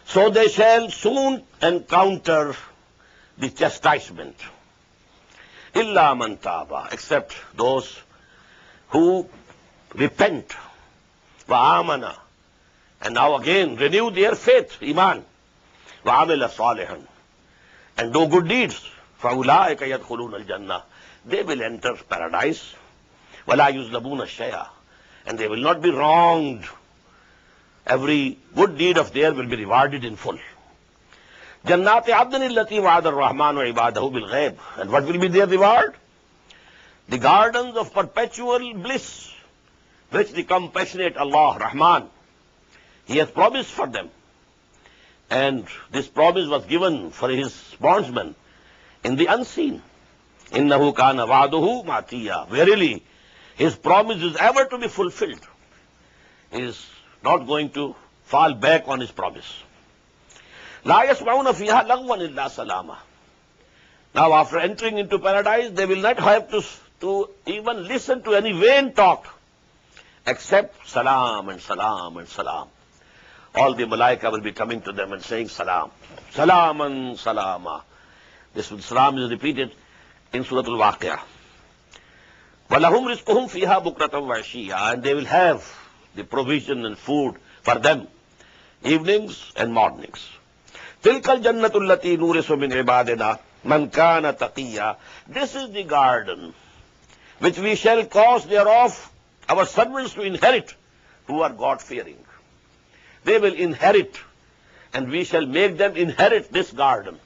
So they shall soon encounter the chastisement. Illa man taba, except those who repent, wa amana, and now again renew their faith, iman, wa amila salihan, and do good deeds. Fa ulaika yadkhuluna al-jannah, they will enter paradise. Wala yuzlamuna shay'a, and they will not be wronged. Every good deed of theirs will be rewarded in full. Jannati abdin allati wa'ada ar-rahman wa ibadahu bil ghaib. And what will be their reward? The gardens of perpetual bliss, which the compassionate Allah, Rahman, He has promised for them. And this promise was given for His bondsmen in the unseen. Innahu kana wa'duhu matiya. Verily, His promise is ever to be fulfilled. He is not going to fall back on His promise. La yasma'una fiha lagwan illa salama. Now, after entering into paradise, they will not have to even listen to any vain talk, except salam and salam and salam. All the malaika will be coming to them and saying salam. Salaman salama. This salam is repeated in Surah Al-Waqi'ah. وَلَهُمْ رِزْقُهُمْ فِيهَا بُكْرَةً وَعَشِيًّا, and they will have the provision and food for them, evenings and mornings. تِلْكَ الْجَنَّةُ الَّتِي نُورِثُ مِنْ عِبَادِنَا مَنْ كَانَ تَقِيًّا. This is the garden which we shall cause thereof our servants to inherit, who are God-fearing. They will inherit, and we shall make them inherit this garden.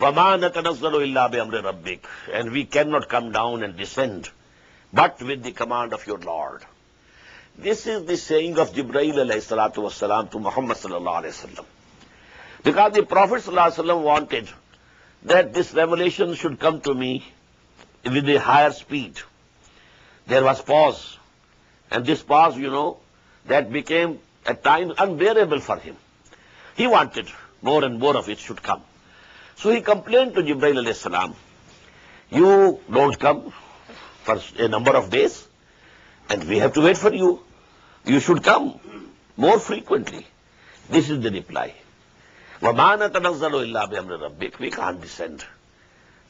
وَمَا نَتَنَزَّلُ إِلَّا بِأَمْرِ رَبِّكَ, and we cannot come down and descend, but with the command of your Lord. This is the saying of Jibreel alayhi salatu wasalam to Muhammad sallallahu alayhi wasallam. Because the Prophet sallallahu alayhi wasallam wanted that this revelation should come to me with a higher speed. There was pause, and this pause, that became at times unbearable for him. He wanted more and more of it should come. So he complained to Jibreel alayhi salam, you don't come for a number of days, and we have to wait for you. You should come more frequently. This is the reply. وَمَا نَتَنَزَّلُ إِلَّا بِأَمْرِ رَبِّكَ. We can't descend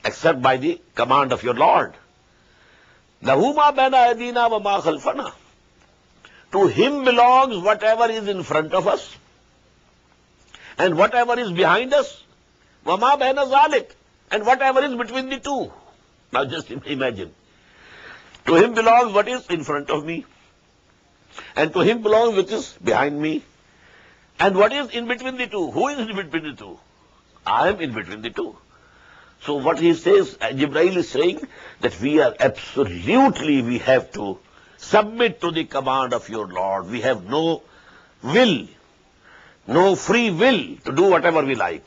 except by the command of your Lord. لَهُ مَا بَيْنَ أَيْدِينَا وَمَا خَلْفَنَا. To Him belongs whatever is in front of us and whatever is behind us. وَمَا بَيْنَ ذَلِكَ, and whatever is between the two. Now just imagine. To Him belongs what is in front of me, and to Him belongs what is behind me, and what is in between the two. Who is in between the two? I am in between the two. So what he says, Jibreel is saying that we have to submit to the command of your Lord. We have no will, no free will to do whatever we like.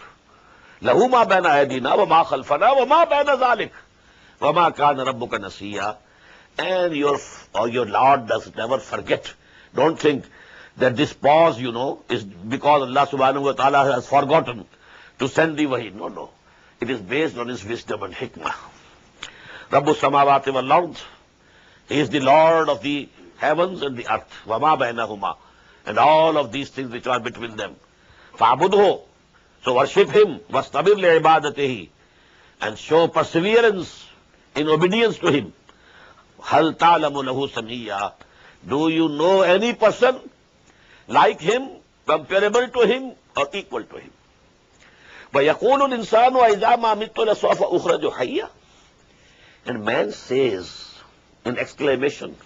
لَهُ مَا بَيْنَ أَيْدِينَا وَمَا خَلْفَنَا وَمَا بَيْنَ ذَلِكَ وَمَا كَانَ رَبُّكَ نَسِيًّا. And your Lord does never forget. Don't think that this pause, is because Allah subhanahu wa ta'ala has forgotten to send the wahi. No. It is based on His wisdom and hikmah. Rabbu samawati wal ard. He is the Lord of the heavens and the earth. وَمَا بَيْنَهُمَا, and all of these things which are between them. فَعْبُدْهُ, so worship Him. وَاسْتَبِرْ لِعِبَادَتِهِ, and show perseverance in obedience to him. Hal ta'lamu lahu samiyya. Do you know any person like him, comparable to him, or equal to him? وَيَقُولُ الْإِنسَانُ وَإِذَا مَا مِتُّ لَسَوْفَ أُخْرَجُ حَيًّا. And man says in exclamation,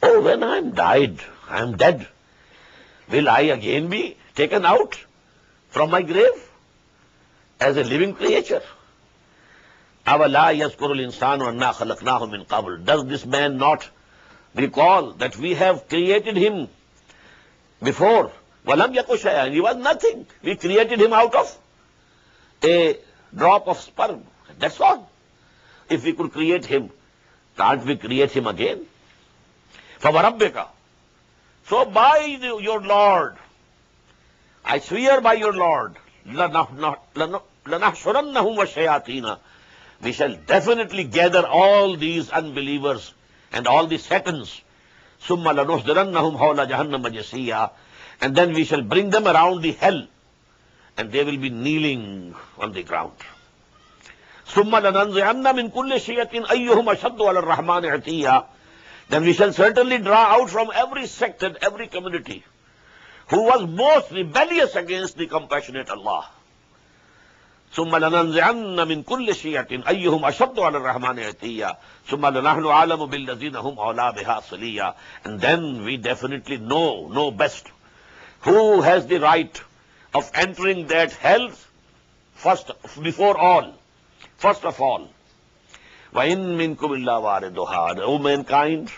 oh, when I am died, I am dead, will I again be taken out from my grave as a living creature? أَوَلَا يَذْكُرُ الْإِنسَانُ أَنَّا خَلَقْنَاهُ مِنْ قَبْلُ. Does this man not recall that we have created him before? وَلَمْ يَكُ شَيْئًا. He was nothing. We created him out of a drop of sperm. That's all. If we could create him, can't we create him again? فَوَرَبِّكَ. So by your Lord, I swear by your Lord, لَنَحْشُرَنَّهُمْ وَالشَّيَاطِينَ. We shall definitely gather all these unbelievers and all the Satans. ثُمَّ لَنُحْضِرَنَّهُمْ حَوْلَ جَهَنَّمَ جَثِيًّا. And then we shall bring them around the hell, and they will be kneeling on the ground. ثُمَّ لَنَنْزِعَنَّ مِنْ كُلِّ شِيَةٍ أَيُّهُمْ أَشَدُّ عَلَى الرَّحْمَنِ عِتِيًّا. Then we shall certainly draw out from every sect and every community who was most rebellious against the compassionate Allah. ثُمَّ لَنَنْزِعَنَّ مِنْ كُلِّ شِيَةٍ أَيُّهُمْ أَشَدُّ عَلَى الرَّحْمَنِ عِتِيًّا ثُمَّ لَنَحْنُ عَالَمُ بِالَّذِينَ هُمْ أَوْلَىٰ بِهَا صِلِيًّا. And then we definitely know best who has the right of entering that hell first of all. وَإِن مِّنكُمْ إِلَّا وَارِدُهَا. O mankind,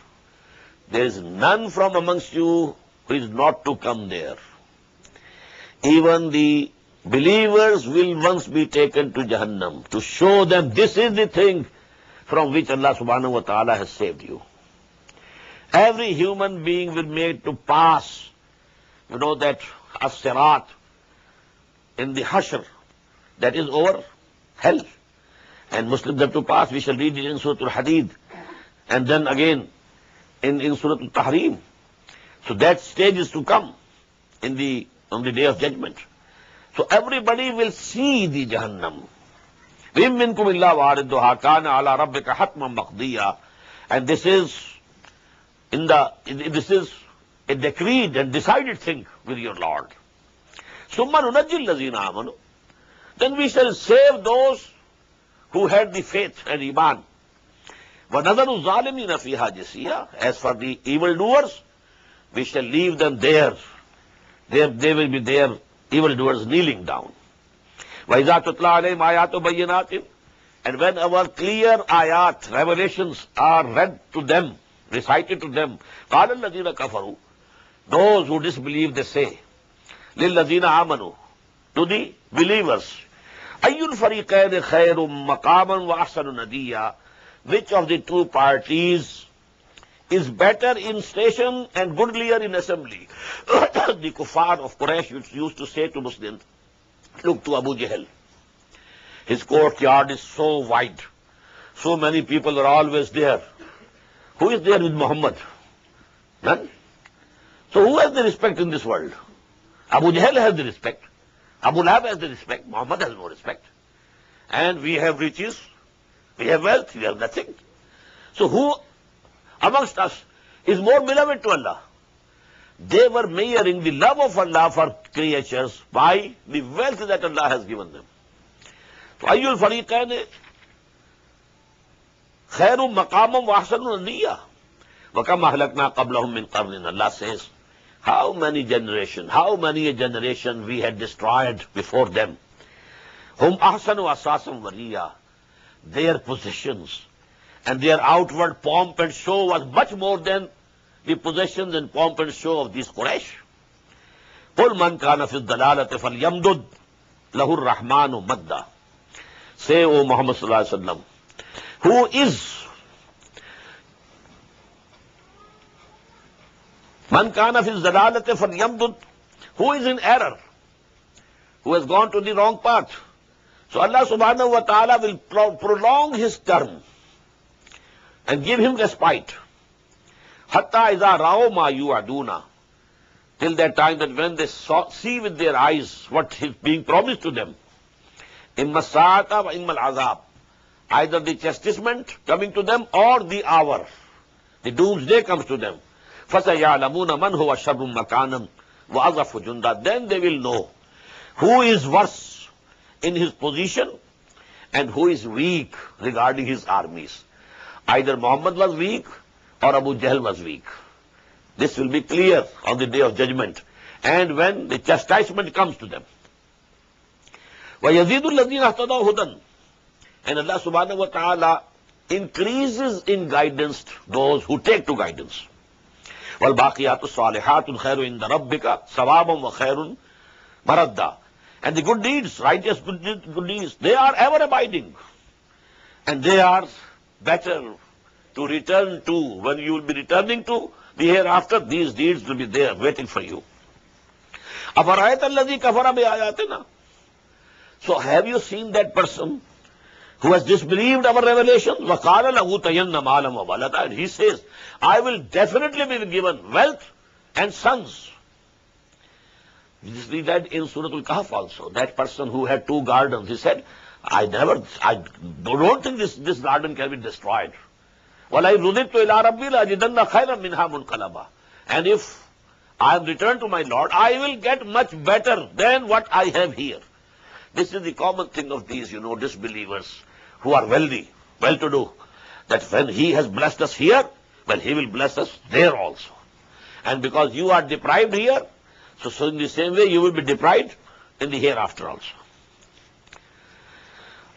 there is none from amongst you who is not to come there. Even the believers will once be taken to Jahannam to show them this is the thing from which Allah subhanahu wa ta'ala has saved you. Every human being will be made to pass, that as-sirat in the hashr, that is over hell. And Muslims have to pass. We shall read it in Surah Al-Hadid, and then again in Surah Al-Tahrim. So that stage is to come on the day of judgment. So everybody will see the Jahannam. وَإِن مِّنكُمْ إِلَّا وَارِدُهَا كَانَ عَلَى رَبِّكَ حَتْمًا مَقْضِيًّا. And this is a decreed and decided thing with your Lord. ثُمَّ نُنَجِّي الَّذِينَ آمَنُوا. Then we shall save those who had the faith and iman. وَنَذَرُ الظَّالِمِينَ فِيهَا جِثِيًّا. As for the evildoers, we shall leave them there. They will be there, evildoers kneeling down. وَإِذَا تُتْلَى عَلَيْهِمْ آيَاتُ بَيِّنَاتٍ. And when our clear ayat, revelations, are read to them, recited to them, قَالَ الَّذِينَ كَفَرُوا. Those who disbelieve, they say, لِلَّذِينَ آمَنُوا. To the believers, أَيُّ الْفَرِيقَيْنِ خَيْرٌ مَقَامًا وَأَحْسَنُ نَدِيًّا. Which of the two parties is better in station and goodlier in assembly? The kuffar of Quraysh used to say to Muslims, look to Abu Jahl. His courtyard is so wide. So many people are always there. Who is there with Muhammad? None. So who has the respect in this world? Abu Jahl has the respect. Abu Lahab has the respect. Muhammad has no respect. And we have riches, we have wealth, we have nothing. So who amongst us is more beloved to Allah? They were measuring the love of Allah for creatures by the wealth that Allah has given them. So ayyul fariqain khairum maqamam wa ahsanu nadiya wa kam ahlakna qablahum min qarnin. Allah says, how many a generation we had destroyed before them. Hum ahsanu asasam wariya. Their possessions and their outward pomp and show was much more than the possessions and pomp and show of these Quraysh. قُلْ مَنْ كَانَ فِي الضَّلَالَةِ فَلْيَمْدُدْ لَهُ الرَّحْمَنُ مَدًّا. Say, O Muhammad sallallahu alaihi wasallam, who is Man kana fi zalalati falyamdud, who is in error, who has gone to the wrong path. So Allah subhanahu wa ta'ala will prolong his term and give him respite. Hatta iza rao ma yu'aduna, till that time that when they see with their eyes what is being promised to them, imma sa'ata wa imma al-azab, either the chastisement coming to them or the hour. The doomsday comes to them. فَسَيَعْلَمُونَ مَنْ هُوَ شَرٌّ مَكَانًا وَأَضْعَفُ جُنْدًا. Then they will know who is worse in his position and who is weak regarding his armies. Either Muhammad was weak or Abu Jahl was weak. This will be clear on the day of judgment and when the chastisement comes to them. وَيَزِيدُ الَّذِينَ اهْتَدَوْا هُدًى. And Allah subhanahu wa ta'ala increases in guidance those who take to guidance. وَالْبَاقِيَاتُ الصَّالِحَاتُ خَيْرٌ عِنْدَ رَبِّكَ ثَوَابًا وَخَيْرٌ مَرَدًّا. And the good deeds, righteous good deeds, they are ever abiding. And they are better to return to. When you will be returning to the hereafter, these deeds will be there waiting for you. أَفَرَأَيْتَ الَّذِي كَفَرَ بِآيَاتِنَا. So have you seen that person who has disbelieved our revelations? وَقَالَ لَأُوتَيَنَّ مَالًا وَوَلَدًا. And he says, I will definitely be given wealth and sons. We read in Surah Al-Kahf also. That person who had 2 gardens, he said, I don't think this garden can be destroyed. وَلَئِن رُدِدتُّ إِلَىٰ رَبِّي لَأَجِدَنَّ خَيْرًا مِنْهَا مُنْقَلَبًا. And if I am returned to my Lord, I will get much better than what I have here. This is the common thing of these, disbelievers who are wealthy, well-to-do, that when he has blessed us here, well, he will bless us there also. And because you are deprived here, so in the same way you will be deprived in the hereafter also.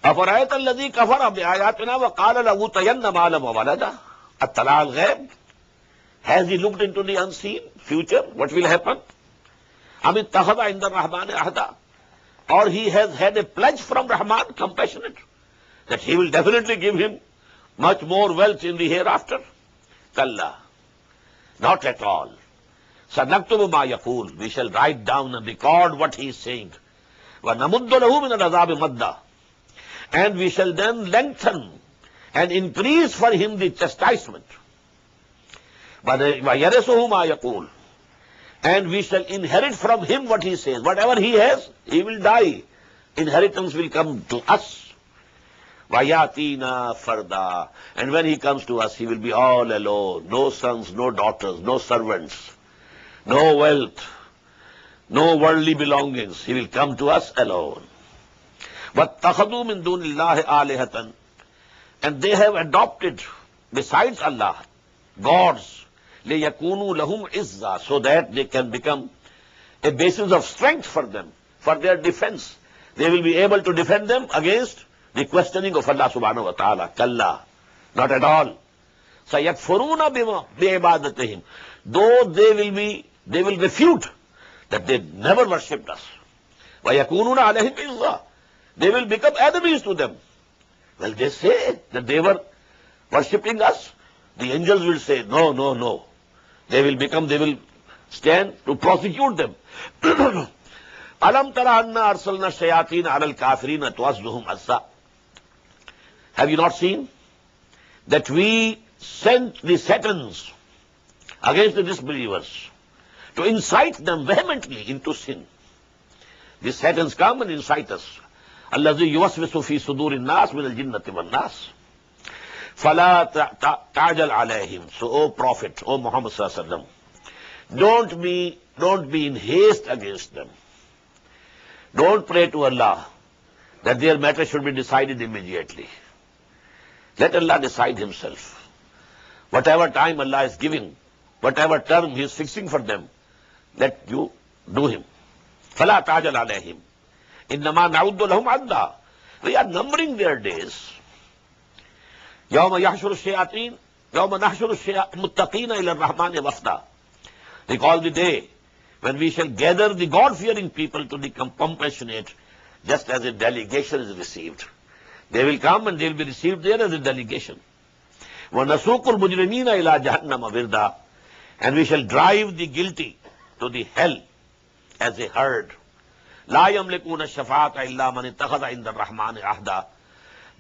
أَفَرَأَيْتَ الَّذِي كَفَرَ بِآيَاتِنَا وَقَالَ لَأُوتَيَنَّ مَالًا وَوَلَدًا. أَطَّلَعَ الْغَيْبِ. Has he looked into the unseen future? What will happen? أَمِ اتَّخَذَ عِنْدَ الرَّحْمَنِ عَهْدًا. Or he has had a pledge from Rahman, compassionate, that he will definitely give him much more wealth in the hereafter. Kalla. Not at all. سَنَكْتُبُ مَا يَقُولُ. We shall write down and record what he is saying. وَنَمُدُّ لَهُ مِنَ الْعَذَابِ مَدًّا. And we shall then lengthen and increase for him the chastisement. وَيَرِثُهُ مَا يَقُولُ. And we shall inherit from him what he says. Whatever he has, he will die. Inheritance will come to us. وَيَاتِينَا فَرْدًا. And when he comes to us, he will be all alone. No sons, no daughters, no servants, no wealth, no worldly belongings. He will come to us alone. وَاتَّخَذُوا مِن دُونِ اللَّهِ آلِهَةً. And they have adopted, besides Allah, gods, لِيَكُونُوا لَهُمْ عِزًّا, so that they can become a basis of strength for them, for their defense. They will be able to defend them against the questioning of Allah subhanahu wa ta'ala. Kalla. Not at all. سَيَكْفُرُونَ بِعِبَادَتِهِمْ. Though they will refute that they never worshipped us. وَيَكُونُونَ عَلَيْهِمْ عِزًّا. They will become enemies to them. Well, they say that they were worshipping us. The angels will say, no, no, no. They will stand to prosecute them. Alam tara anna arsalna shayateen ala al-kafirina tu'azzuhum azza. Have you not seen that we sent the Satans against the disbelievers to incite them vehemently into sin? The Satans come and incite us. Allazi yuwaswisu fi sudurin nas min al-jinnati wan nas. Fala ta'jal alayhim. So, O Prophet, O Muhammad sallallahu alaihi wasallam, don't be in haste against them. Don't pray to Allah that their matter should be decided immediately. Let Allah decide himself. Whatever time Allah is giving, whatever term he is fixing for them, let you do him. فَلَا تَعْجَلْ عَلَيْهِمْ إِنَّمَا نَعُدُّ لَهُمْ عَدًّا. We are numbering their days. يَوْمَ يَحْشُرُ الشَّيَاطِينَ يَوْمَ نَحْشُرُ الْمُتَّقِينَ إِلَى الرَّحْمَنِ وَفْدًا. Recall the day when we shall gather the God-fearing people to the compassionate, just as a delegation is received. They will come and they will be received there as a delegation. وَنَسُوقُ الْمُجْرِمِينَ إِلَى جَهَنَّمَ وِرْدًا. And we shall drive the guilty to the hell as a herd. لَا يَمْلِكُونَ الشَّفَاعَةَ إِلَّا مَنِ اتَّخَذَ عِنْدَ الرَّحْمَنِ عَهْدًا.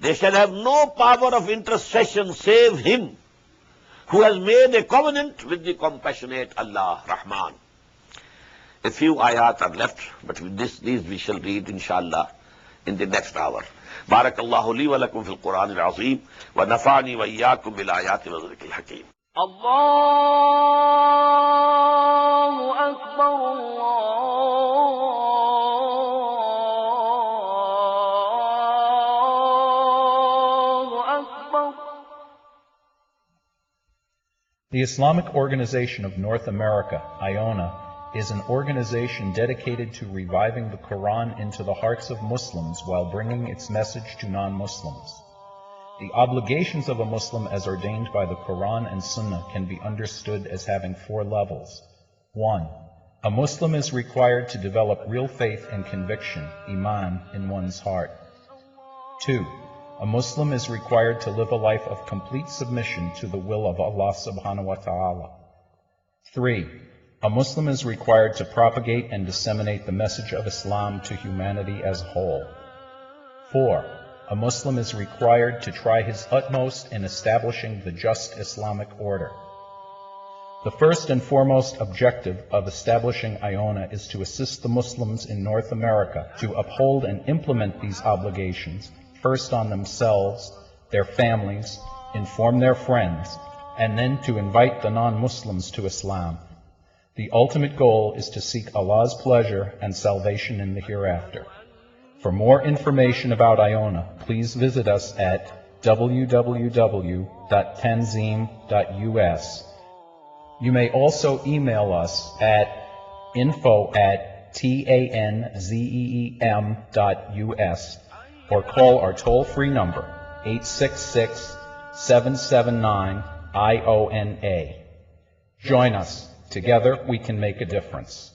They shall have no power of intercession save him who has made a covenant with the compassionate Allah, Rahman. A few ayat are left, but these we shall read, inshallah, in the next hour. Barakallahu li wa lakum fil Quran al-Azim wa nafa'ani wa iyyakum bil ayati wa dhikril hakim. Allahu Akbar, Allahu Akbar. The Islamic Organization of North America, IONA, is an organization dedicated to reviving the Quran into the hearts of Muslims while bringing its message to non-Muslims. The obligations of a Muslim as ordained by the Quran and Sunnah can be understood as having 4 levels. 1. A Muslim is required to develop real faith and conviction, iman, in one's heart. 2. A Muslim is required to live a life of complete submission to the will of Allah subhanahu wa ta'ala. 3. A Muslim is required to propagate and disseminate the message of Islam to humanity as a whole. 4. A Muslim is required to try his utmost in establishing the just Islamic order. The first and foremost objective of establishing IONA is to assist the Muslims in North America to uphold and implement these obligations, first on themselves, their families, inform their friends, and then to invite the non-Muslims to Islam. The ultimate goal is to seek Allah's pleasure and salvation in the hereafter. For more information about IONA, please visit us at www.tanzim.us. You may also email us at info@tanzeem.us or call our toll-free number 866-779-IONA. Join us. Together we can make a difference.